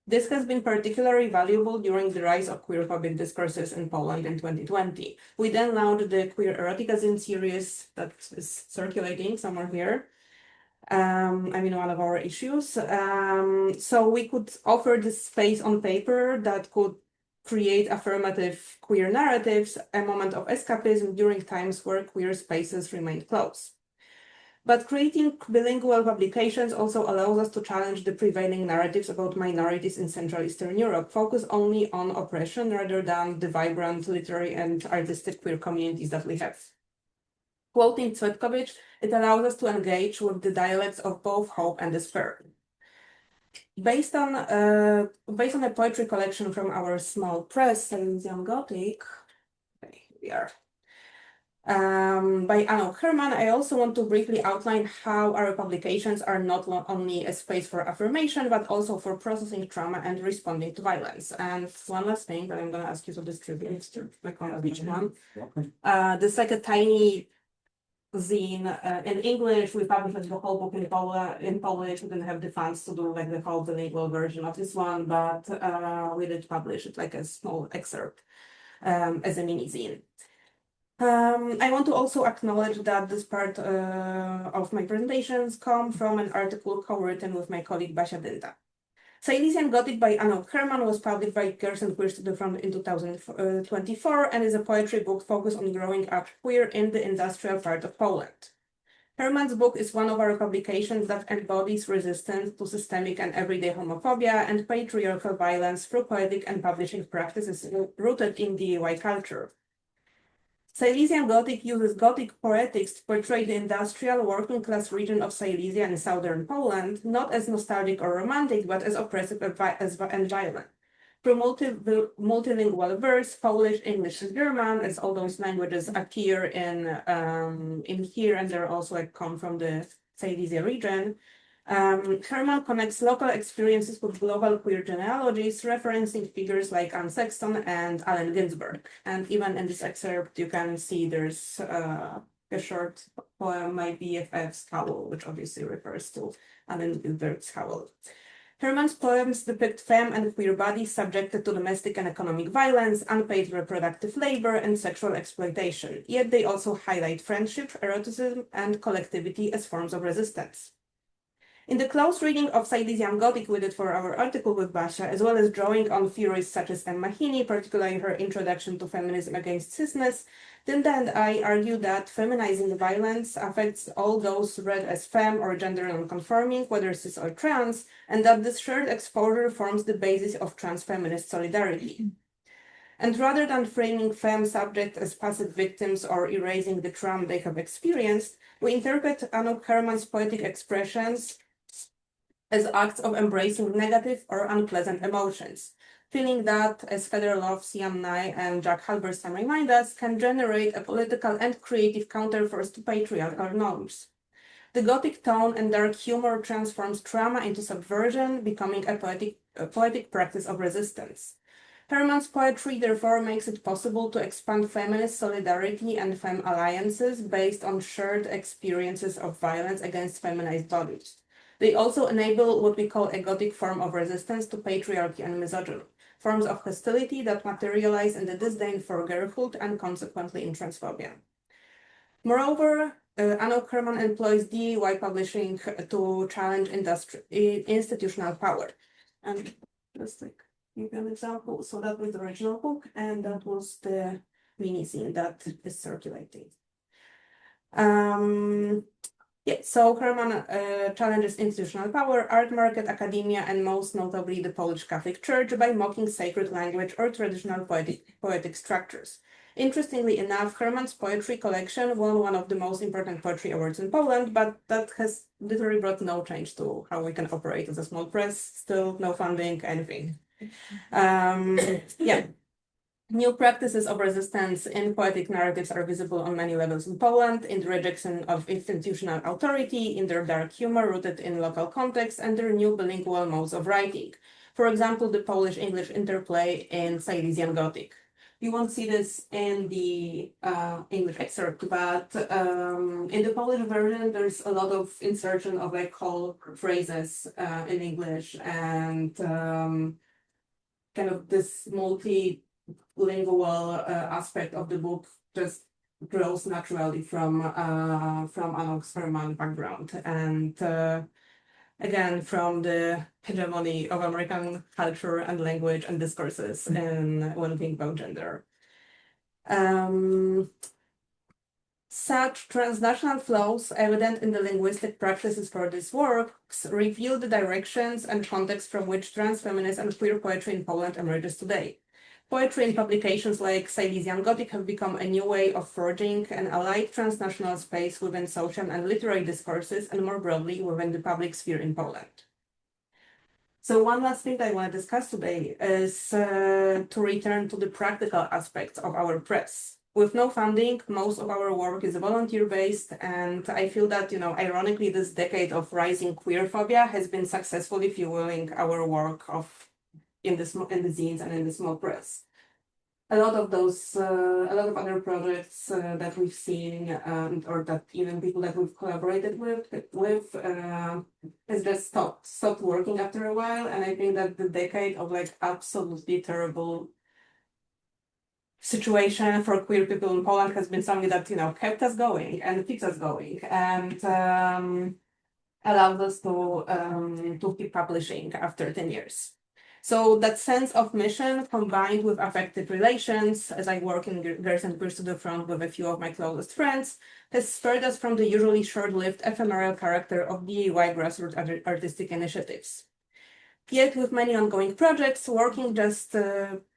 This has been particularly valuable during the rise of queer-phobic discourses in Poland in 2020. We then launched the Queer Erotics series that is circulating somewhere here. One of our issues. So we could offer this space on paper that could create affirmative queer narratives, a moment of escapism during times where queer spaces remained closed. But creating bilingual publications also allows us to challenge the prevailing narratives about minorities in Central Eastern Europe, focus only on oppression rather than the vibrant literary and artistic queer communities that we have. Quoting Svetkovich, it allows us to engage with the dialects of both hope and despair. Based on a poetry collection from our small press, Silesian Gothic, okay, here we are, by Anno Herman, I also want to briefly outline how our publications are not only a space for affirmation, but also for processing trauma and responding to violence. And one last thing that I'm going to ask you to distribute to each one. This like a tiny zine in English. We published the whole book in Polish. We didn't have the funds to do like the whole bilingual version of this one, but we did publish it like a small excerpt as a mini zine. I want to also acknowledge that this part of my presentations come from an article co-written with my colleague Basia Dynta. Silesian Gothic by Anno Herman was published by Gerson Queer Studio Front in 2024 and is a poetry book focused on growing up queer in the industrial part of Poland. Herman's book is one of our publications that embodies resistance to systemic and everyday homophobia and patriarchal violence through poetic and publishing practices rooted in DIY culture. Silesian Gothic uses Gothic poetics to portray the industrial working-class region of Silesia in southern Poland, not as nostalgic or romantic, but as oppressive and violent. Through multilingual verse, Polish, English, and German, as all those languages appear in here, and they're also come from the Silesia region, Herman connects local experiences with global queer genealogies, referencing figures like Anne Sexton and Allen Ginsberg. And even in this excerpt, you can see there's a short poem, My BFF's Howl, which obviously refers to Allen Ginsberg's Howl. Herman's poems depict femme and queer bodies subjected to domestic and economic violence, unpaid reproductive labor, and sexual exploitation. Yet they also highlight friendship, eroticism, and collectivity as forms of resistance. In the close reading of Silesian Gothic we did for our article with Basia, as well as drawing on theories such as Emma Heaney, particularly her introduction to feminism against cisness, Dynta and I argue that feminizing violence affects all those read as femme or gender non-conforming, whether cis or trans, and that this shared exposure forms the basis of trans feminist solidarity. And rather than framing femme subjects as passive victims or erasing the trauma they have experienced, we interpret Anno Herman's poetic expressions as acts of embracing negative or unpleasant emotions, feeling that, as Fedorov, Siam Nai, and Jack Halberstam remind us, can generate a political and creative counterforce to patriarchal norms. The Gothic tone and dark humor transforms trauma into subversion, becoming a poetic practice of resistance. Herman's poetry therefore makes it possible to expand feminist solidarity and femme alliances based on shared experiences of violence against feminized bodies. They also enable what we call a Gothic form of resistance to patriarchy and misogyny, forms of hostility that materialize in the disdain for girlhood and consequently in transphobia. Moreover, Anno Herman employs DIY publishing to challenge institutional power. And just like give you an example. So that was the original book, and that was the mini zine that is circulating. Yeah, so Herman challenges institutional power, art market, academia, and most notably the Polish Catholic Church by mocking sacred language or traditional poetic structures. Interestingly enough, Herman's poetry collection won one of the most important poetry awards in Poland, but that has literally brought no change to how we can operate as a small press, still no funding, anything. Yeah. New practices of resistance in poetic narratives are visible on many levels in Poland, in the rejection of institutional authority, in their dark humor rooted in local context, and their new bilingual modes of writing. For example, the Polish-English interplay in Silesian Gothic. You won't see this in the English excerpt, but in the Polish version, there's a lot of insertion of like whole phrases in English, and kind of this multilingual aspect of the book just grows naturally from an Herman background, and again from the hegemony of American culture and language and discourses and when we think about gender. Such transnational flows, evident in the linguistic practices for these works, reveal the directions and context from which trans feminist and queer poetry in Poland emerges today. Poetry in publications like Silesian Gothic have become a new way of forging an allied transnational space within social and literary discourses, and more broadly within the public sphere in Poland. So one last thing I want to discuss today is to return to the practical aspects of our press. With no funding, most of our work is volunteer-based, and I feel that, ironically, this decade of rising queerphobia has been successfully fueling our work in the zines and in the small press. A lot of other projects that we've seen, or that even people that we've collaborated with has just stopped working after a while. And I think that the decade of like absolutely terrible situation for queer people in Poland has been something that kept us going and keeps us going, and allows us to keep publishing after 10 years. So that sense of mission combined with affective relations, as I work in Girls and Queers to the Front with a few of my closest friends, has spurred us from the usually short-lived ephemeral character of DIY grassroots artistic initiatives. Yet with many ongoing projects, working just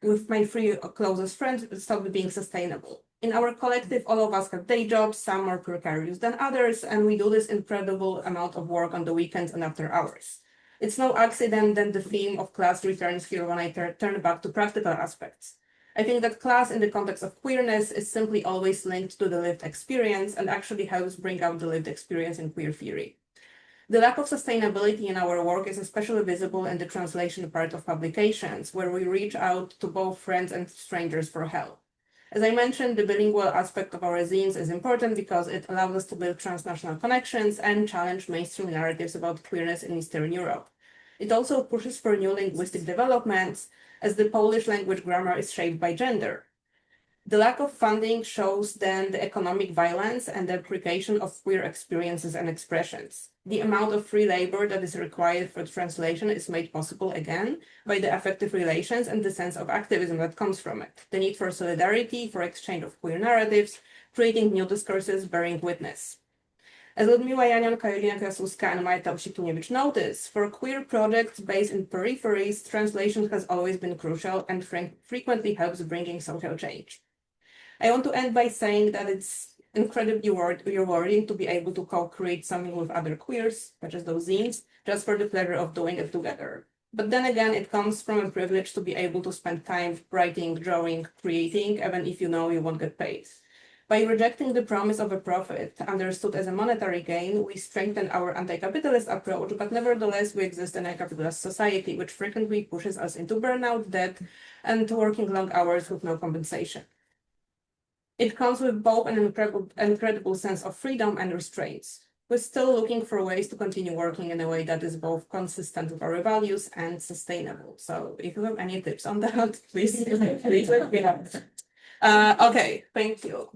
with my three closest friends stopped being sustainable. In our collective, all of us have day jobs, some more precarious than others, and we do this incredible amount of work on the weekends and after hours. It's no accident that the theme of class returns here when I turn back to practical aspects. I think that class in the context of queerness is simply always linked to the lived experience and actually helps bring out the lived experience in queer theory. The lack of sustainability in our work is especially visible in the translation part of publications, where we reach out to both friends and strangers for help. As I mentioned, the bilingual aspect of our zines is important because it allows us to build transnational connections and challenge mainstream narratives about queerness in Eastern Europe. It also pushes for new linguistic developments, as the Polish language grammar is shaped by gender. The lack of funding shows then the economic violence and the application of queer experiences and expressions. The amount of free labor that is required for translation is made possible again by the affective relations and the sense of activism that comes from it. The need for solidarity, for exchange of queer narratives, creating new discourses, bearing witness. As Ludmiła Janionka, Julina Krasuska, and Marta Osikiewicz notice, for queer projects based in peripheries, translation has always been crucial and frequently helps bringing social change. I want to end by saying that it's incredibly rewarding to be able to co-create something with other queers, such as those zines, just for the pleasure of doing it together. But then again, it comes from a privilege to be able to spend time writing, drawing, creating, even if you know you won't get paid. By rejecting the promise of a profit, understood as a monetary gain, we strengthen our anti-capitalist approach, but nevertheless we exist in a capitalist society, which frequently pushes us into burnout, debt, and working long hours with no compensation. It comes with both an incredible sense of freedom and restraints. We're still looking for ways to continue working in a way that is both consistent with our values and sustainable. So if you have any tips on that, please let me know. Okay, thank you.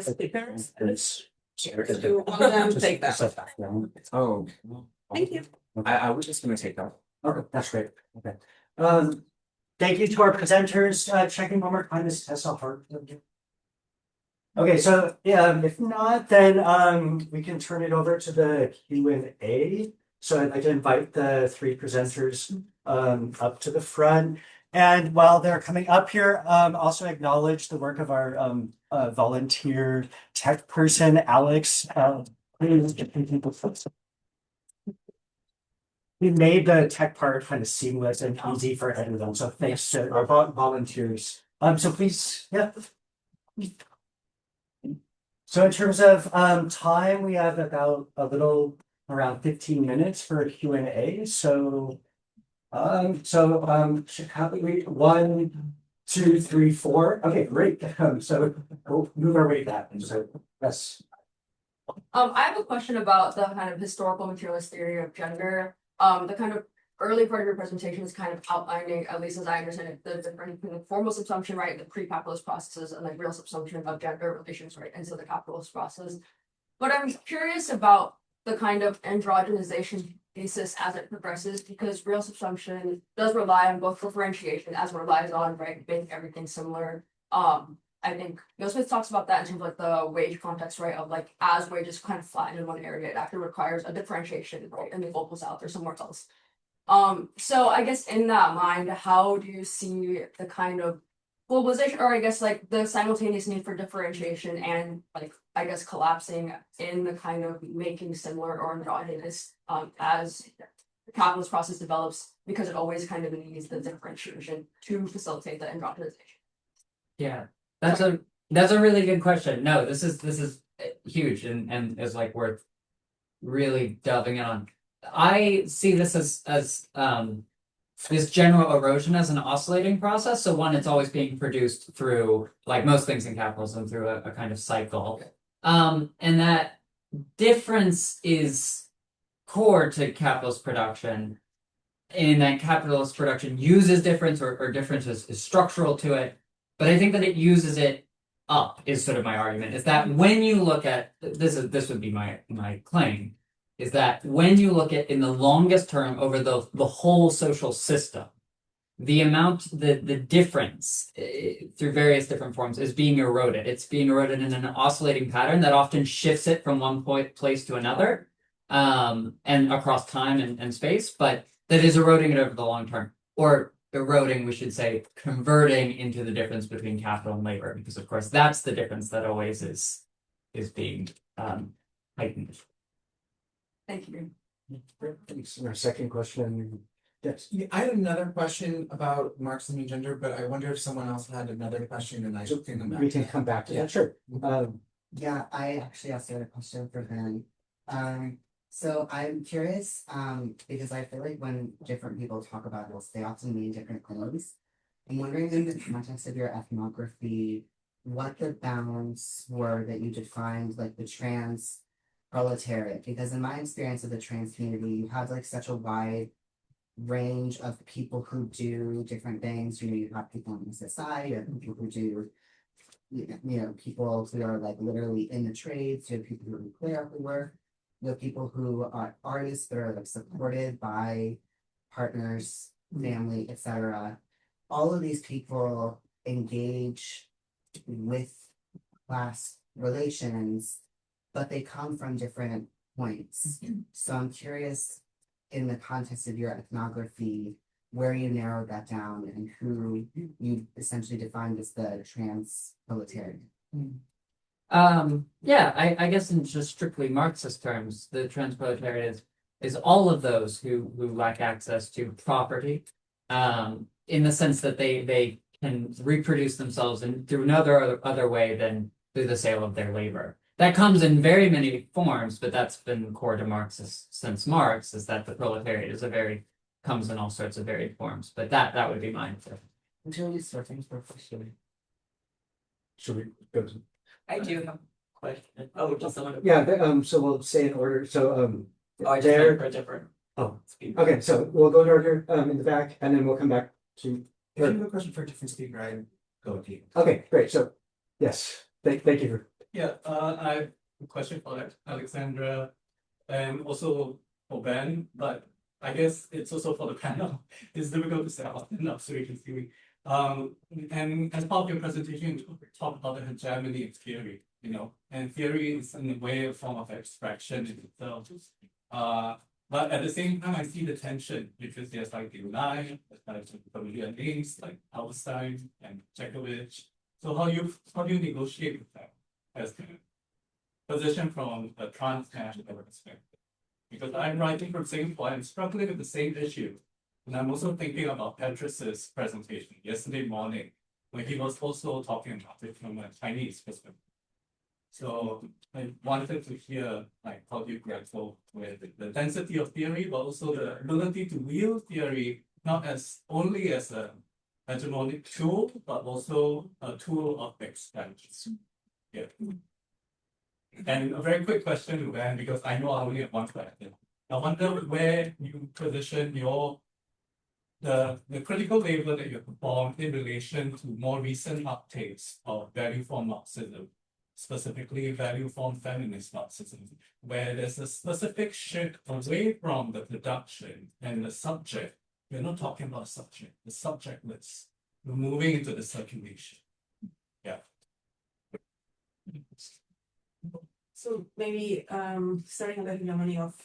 Speakers. If you want them to take that. Set that down. Oh. Thank you. I was just gonna take that. Okay, that's great. Okay. Thank you to our presenters. Checking one more time, is Tessa Hart? Okay, so yeah, if not, then we can turn it over to the Q&A. So I'd like to invite the three presenters up to the front. And while they're coming up here, also acknowledge the work of our volunteer tech person, Alex. We made the tech part kind of seamless and easy for everyone, so thanks to our volunteers. So please, yeah. So in terms of time, we have about a little around 15 minutes for a Q&A. So how do we 1, 2, 3, 4? Okay, great. So we'll move our way back. So yes. I have a question about the kind of historical materialist theory of gender. The kind of early part of your presentation is kind of outlining, at least as I understand it, the difference between the formal subsumption, right, the pre-capitalist processes, and like real subsumption of gender relations, right, into the capitalist process. But I'm curious about the kind of androgenization thesis as it progresses, because real subsumption does rely on both differentiation as it relies on, right, making everything similar. I think Smith talks about that in terms of like the wage context, right? Of like as wages kind of flatten in one area, it actually requires a differentiation, right? In the global south or somewhere else. So I guess in that mind, how do you see the kind of globalization, or I guess like the simultaneous need for differentiation and like I guess collapsing in the kind of making similar or androgynous as the capitalist process develops, because it always kind of needs the differentiation to facilitate the androgenization. Yeah, that's a really good question. No, this is huge and is like worth really delving in on. I see this as this general erosion as an oscillating process. So one, it's always being produced through, like most things in capitalism, through a kind of cycle. And that difference is core to capitalist production, in that capitalist production uses difference, or difference is structural to it. But I think that it uses it up, is sort of my argument, is that when you look at, this would be my claim, is that when you look at in the longest term over the whole social system, the difference through various different forms is being eroded. It's being eroded in an oscillating pattern that often shifts it from one place to another, and across time and space, but that is eroding it over the long term. Or eroding, we should say, converting into the difference between capital and labor, because of course that's the difference that always is being heightened. Thank you. Thanks. And our second question. Yes. Yeah, I had another question about Marxism and gender, but I wonder if someone else had another question and I should think about We can come back to that. Sure. Yeah, I actually also had a question for Ben. So I'm curious, because I feel like when different people talk about this, they often mean different things. I'm wondering in the context of your ethnography, what the bounds were that you defined, like the trans proletariat, because in my experience of the trans community, you have like such a wide range of people who do different things. You know, you have people in the society, you have people who do, people who are like literally in the trades, you have people who do clerical work, you have people who are artists that are like supported by partners, family, etc. All of these people engage with class relations, but they come from different points. So I'm curious, in the context of your ethnography, where you narrowed that down and who you essentially defined as the trans proletariat. Yeah, I guess in just strictly Marxist terms, the trans proletariat is all of those who lack access to property, in the sense that they can reproduce themselves through another other way than through the sale of their labor. That comes in very many forms, but that's been core to Marxist since Marx, is that the proletariat comes in all sorts of varied forms. But that would be mine. Until you start things professionally. Should we go to? I do have a question. Oh, just someone. Yeah, so we'll say in order, so Oh, I just there. for a different. Oh, speaker. okay, so we'll go in order in the back, and then we'll come back to. If you have a question for a different speaker, I go with you. Okay, great, so yes, thank you for. Yeah, I a question for Aleksandra and also for Ben, but I guess it's also for the panel. It's difficult to say often observation theory. And as part of your presentation, you talk about the hegemony of theory, and theory is in a way a form of abstraction in itself. But at the same time, I see the tension because there's like the line, there's kind of familiar names like Palestine and Tchaikovsky. So how do you negotiate with that as the position from a transnational perspective? Because I'm writing from Singapore, I'm struggling with the same issue. And I'm also thinking about Petrus's presentation yesterday morning, where he was also talking about it from a Chinese perspective. So I wanted to hear like how do you grapple with the density of theory, but also the ability to wield theory not as only as a hegemonic tool, but also a tool of expansion. Yeah. And a very quick question to Ben, because I know I only have one question. I wonder where you position the critical labor that you performed in relation to more recent uptakes of value form Marxism, specifically value form feminist Marxism, where there's a specific shift away from the production and the subject. We're not talking about subject, the subjectless. We're moving into the circulation. Yeah. So maybe starting with the hegemony of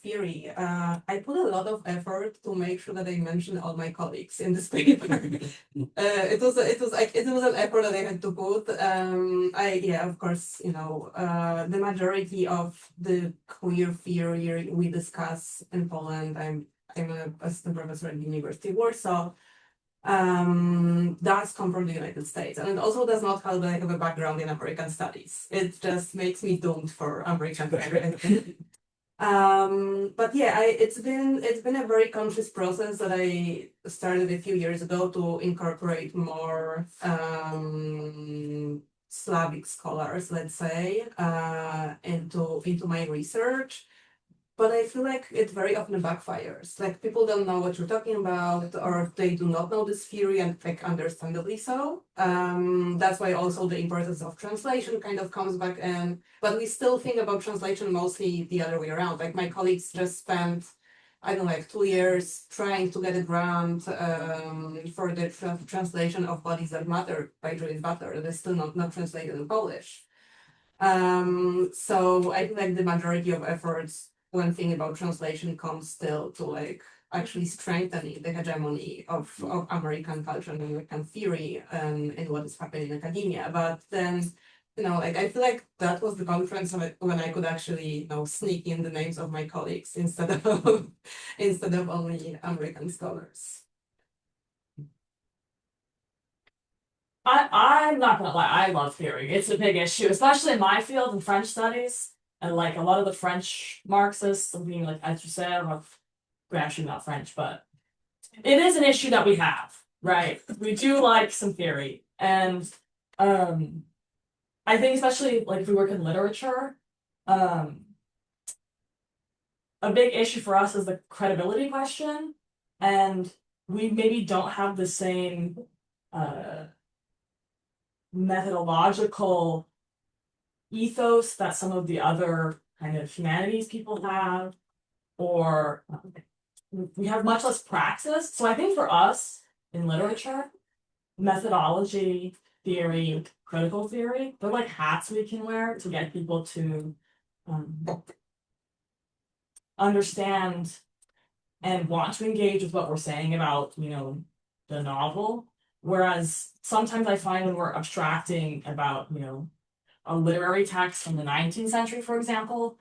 theory, I put a lot of effort to make sure that I mention all my colleagues in this paper. It was an effort that I had to put. Of course, the majority of the queer theory we discuss in Poland. I'm an assistant professor at the University of Warsaw. Does come from the United States, and it also does not help that I have a background in American studies. It just makes me doomed for American studies. But yeah, it's been a very conscious process that I started a few years ago to incorporate more Slavic scholars, let's say, into my research. But I feel like it very often backfires. Like people don't know what you're talking about, or they do not know this theory, and like understandably so. That's why also the importance of translation kind of comes back in. But we still think about translation mostly the other way around. Like my colleagues just spent, I don't know, like 2 years trying to get a grant for the translation of Bodies That Matter by Judith Butler. That is still not translated in Polish. So I think like the majority of efforts when thinking about translation comes still to like actually strengthening the hegemony of American culture and American theory and what is happening in academia. But then, like I feel like that was the conference when I could actually, sneak in the names of my colleagues instead of only American scholars. I'm not gonna lie, I love theory. It's a big issue, especially in my field in French studies. And like a lot of the French Marxists, being like, as you said, we're actually not French, but it is an issue that we have, right? We do like some theory. And I think especially like if we work in literature, a big issue for us is the credibility question. And we maybe don't have the same methodological ethos that some of the other kind of humanities people have, or we have much less praxis. So I think for us in literature, methodology, theory, critical theory, they're like hats we can wear to get people to understand and want to engage with what we're saying about, the novel. Whereas sometimes I find when we're abstracting about, a literary text from the 19th century, for example,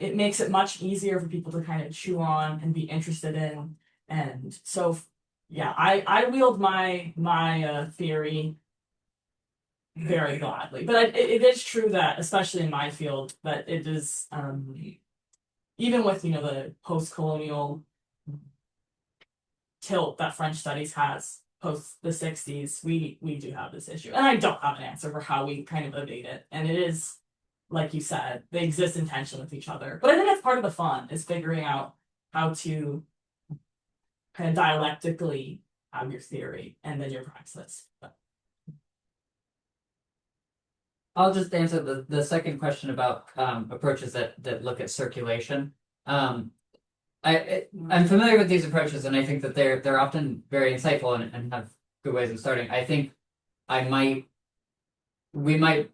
it makes it much easier for people to kind of chew on and be interested in. And so, yeah, I wield my theory very gladly. But it is true that, especially in my field, that it is, even with, the post-colonial tilt that French studies has, post the 60s, we do have this issue. And I don't have an answer for how we kind of evade it. And it is, like you said, they exist in tension with each other. But I think that's part of the fun, is figuring out how to kind of dialectically have your theory and then your praxis. But I'll just answer the second question about approaches that look at circulation. I'm familiar with these approaches, and I think that they're often very insightful and have good ways of starting. I think we might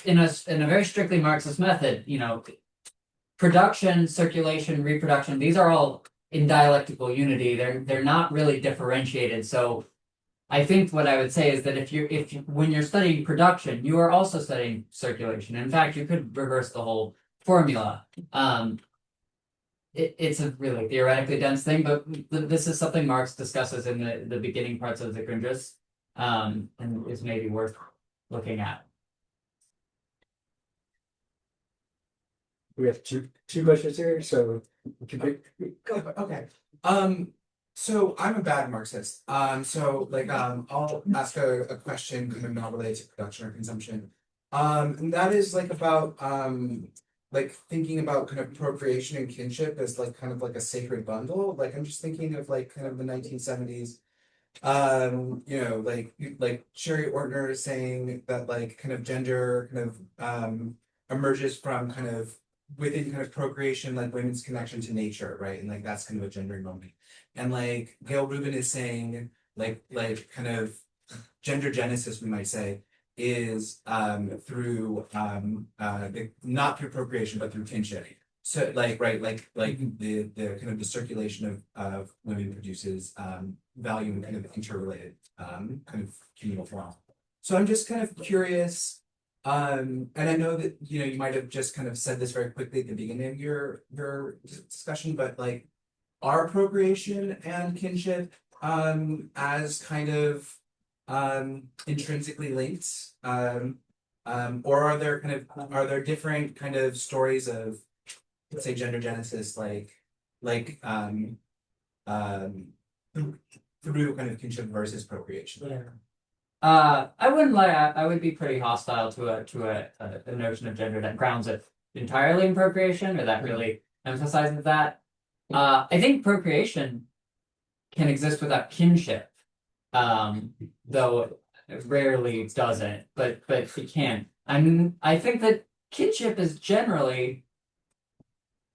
in a very strictly Marxist method, production, circulation, reproduction, these are all in dialectical unity. They're not really differentiated. So I think what I would say is that when you're studying production, you are also studying circulation. In fact, you could reverse the whole formula. It's a really theoretically dense thing, but this is something Marx discusses in the beginning parts of the Grundrisse, and is maybe worth looking at. We have two questions here, so we can pick. Okay. So I'm a bad Marxist. So I'll ask a question kind of not related to production or consumption. And that is about thinking about kind of procreation and kinship as kind of a sacred bundle. I'm just thinking of kind of the 1970s. Sherry Ortner is saying that kind of gender kind of emerges from kind of within kind of procreation, women's connection to nature, right? And that's kind of a gendering moment. And Gail Rubin is saying kind of gender genesis, we might say, is through not through procreation but through kinship. So the kind of the circulation of women produces value in kind of interrelated kind of communal form. So I'm just kind of curious. And I know that you might have just kind of said this very quickly at the beginning of your discussion, but are procreation and kinship as kind of intrinsically linked, or are there different kind of stories of, let's say, gender genesis through kind of kinship versus procreation? Yeah. I wouldn't lie. I would be pretty hostile to a notion of gender that grounds it entirely in procreation, or that really emphasizes that. I think procreation can exist without kinship, though it rarely doesn't. But it can. I mean, I think that kinship is generally,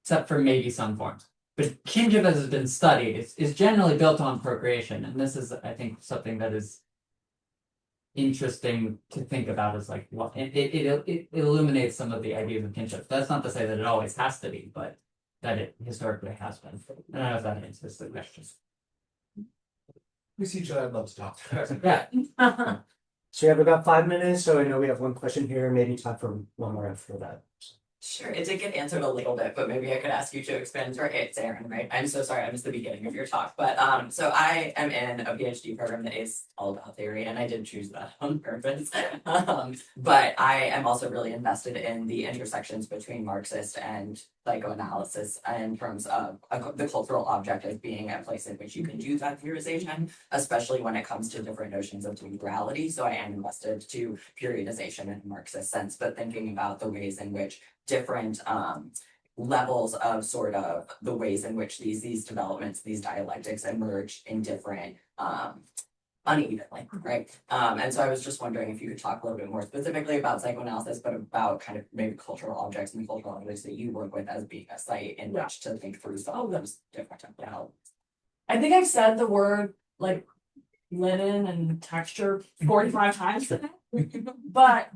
except for maybe some forms, but kinship as has been studied is generally built on procreation, and this is, I think, something that is interesting to think about as what it illuminates some of the ideas of kinship. That's not to say that it always has to be, but that it historically has been. I don't know if that answers the question. We see each other. I'd love to talk. Yeah. So we have about 5 minutes, so I know we have one question here, maybe time for one more after that. Sure, it did get answered a little bit, but maybe I could ask you to expand. Okay, it's Erin, right? I'm so sorry, I missed the beginning of your talk, but so I am in a PhD program that is all about theory, and I did choose that on purpose. But I am also really invested in the intersections between Marxist and psychoanalysis in terms of the cultural object as being a place in which you can do that theorization, especially when it comes to different notions of temporality. So I am invested to periodization in a Marxist sense, but thinking about the ways in which different levels of sort of the ways in which these developments, these dialectics emerge in different unevenly, right? And so I was just wondering if you could talk a little bit more specifically about psychoanalysis, but about kind of maybe cultural objects and cultural objects that you work with as being a site in which to think through some of those different temporalities. I think I've said the word linen and texture 45 times today. But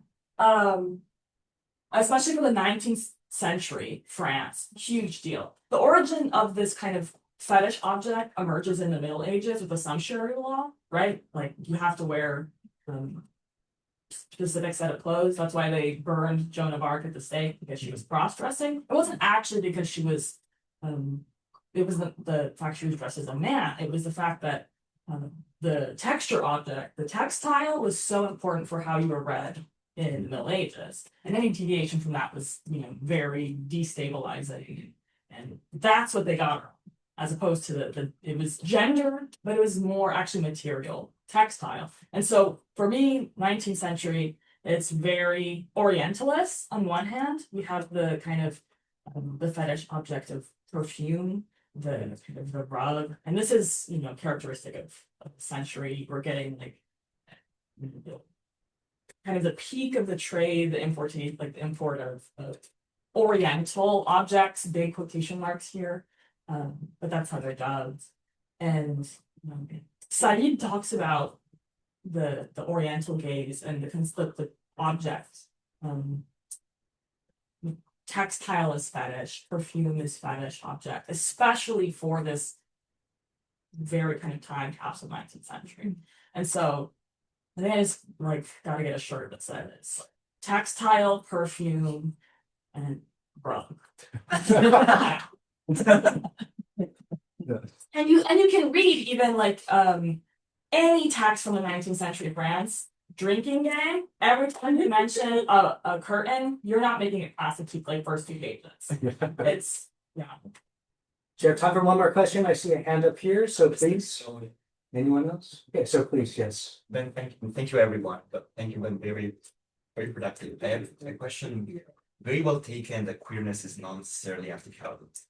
especially for the 19th century France, huge deal. The origin of this kind of fetish object emerges in the Middle Ages with the sumptuary law, right? You have to wear specific set of clothes. That's why they burned Joan of Arc at the stake, because she was cross-dressing. It wasn't actually because she was it was the fact she was dressed as a man. It was the fact that the texture object, the textile, was so important for how you were read in the Middle Ages. And any deviation from that was, very destabilizing. And that's what they got, as opposed to it was gender, but it was more actually material, textile. And so for me, 19th century, it's very Orientalist on one hand. We have the kind of the fetish object of perfume, the rug, and this is characteristic of the century. We're getting kind of the peak of the trade, the importation, like the import of Oriental objects, big quotation marks here. But that's how they're dubbed. And Said talks about the Oriental gaze and the object. Textile is fetish, perfume is fetish object, especially for this very kind of time capsule 19th century. And so I think I just like gotta get a shirt that says textile, perfume, and bro. And you can read even like any text from the 19th century France, drinking game, every time you mention a curtain, you're not making it past the like first 2 pages. It's yeah. Do you have time for one more question? I see a hand up here, so please. Anyone else? Okay, so please, yes. Ben, thank you everyone, but thank you, Ben, very, very productive. I have a question, very well taken that queerness is not necessarily anti-capitalist.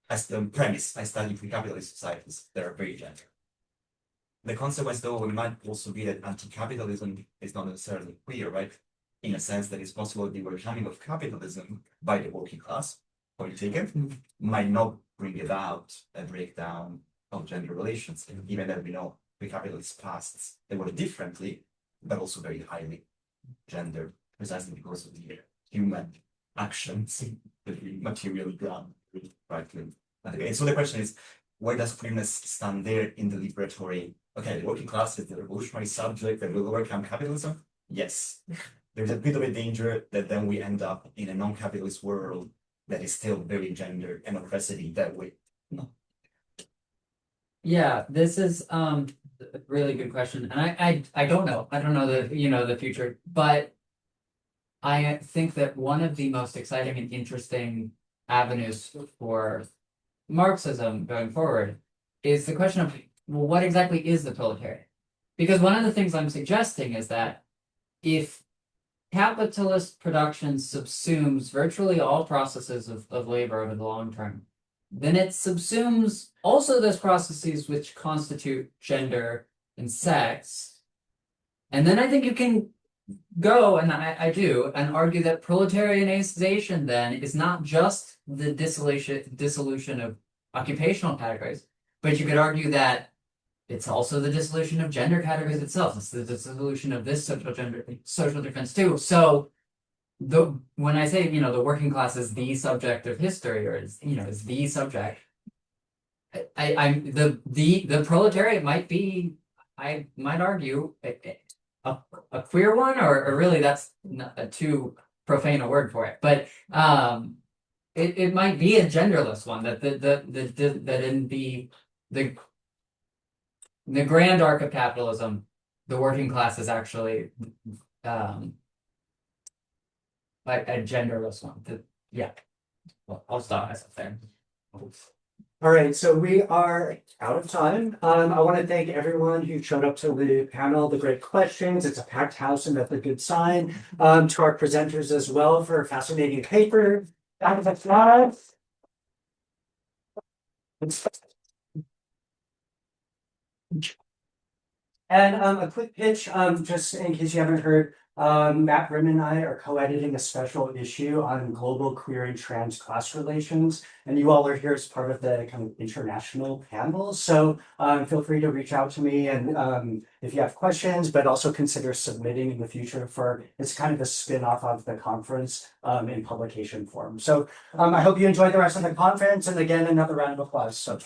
As the premise, I study pre-capitalist societies that are very gender. The consequence though, it might also be that anti-capitalism is not necessarily queer, right? In a sense that it's possible the overcoming of capitalism by the working class, or you take it, might not bring about a breakdown of gender relations, even though we know the capitalist pasts they were differently, but also very highly gendered, precisely because of the human actions that we materially done, rightly. Okay, so the question is, where does queerness stand there in the liberatory? Okay, the working class is the revolutionary subject that will overcome capitalism. Yes, there's a bit of a danger that then we end up in a non-capitalist world that is still very gendered and oppressive in that way. No. Yeah, this is a really good question, and I don't know. I don't know the future, but I think that one of the most exciting and interesting avenues for Marxism going forward is the question of, well, what exactly is the proletariat? Because one of the things I'm suggesting is that if capitalist production subsumes virtually all processes of labor over the long term, then it subsumes also those processes which constitute gender and sex. And then I think you can go, and I do, and argue that proletarianization then is not just the dissolution of occupational categories, but you could argue that it's also the dissolution of gender categories itself. It's the dissolution of this social difference too. So when I say, the working class is the subject of history, or is the subject, I'm the proletariat might be, I might argue, a queer one, or really that's not too profane a word for it, but it might be a genderless one, that that in the grand arc of capitalism, the working class is actually like a genderless one. Yeah. Well, I'll stop myself there. All right, so we are out of time. I want to thank everyone who showed up to the panel, the great questions. It's a packed house, and that's a good sign. To our presenters as well for a fascinating paper. That was a slide. And a quick pitch, just in case you haven't heard, Matt Brim and I are co-editing a special issue on global queer and trans class relations, and you all are here as part of the kind of international panel. So feel free to reach out to me, and if you have questions, but also consider submitting in the future for, it's kind of a spin-off of the conference in publication form. So I hope you enjoy the rest of the conference, and again, another round of applause. So.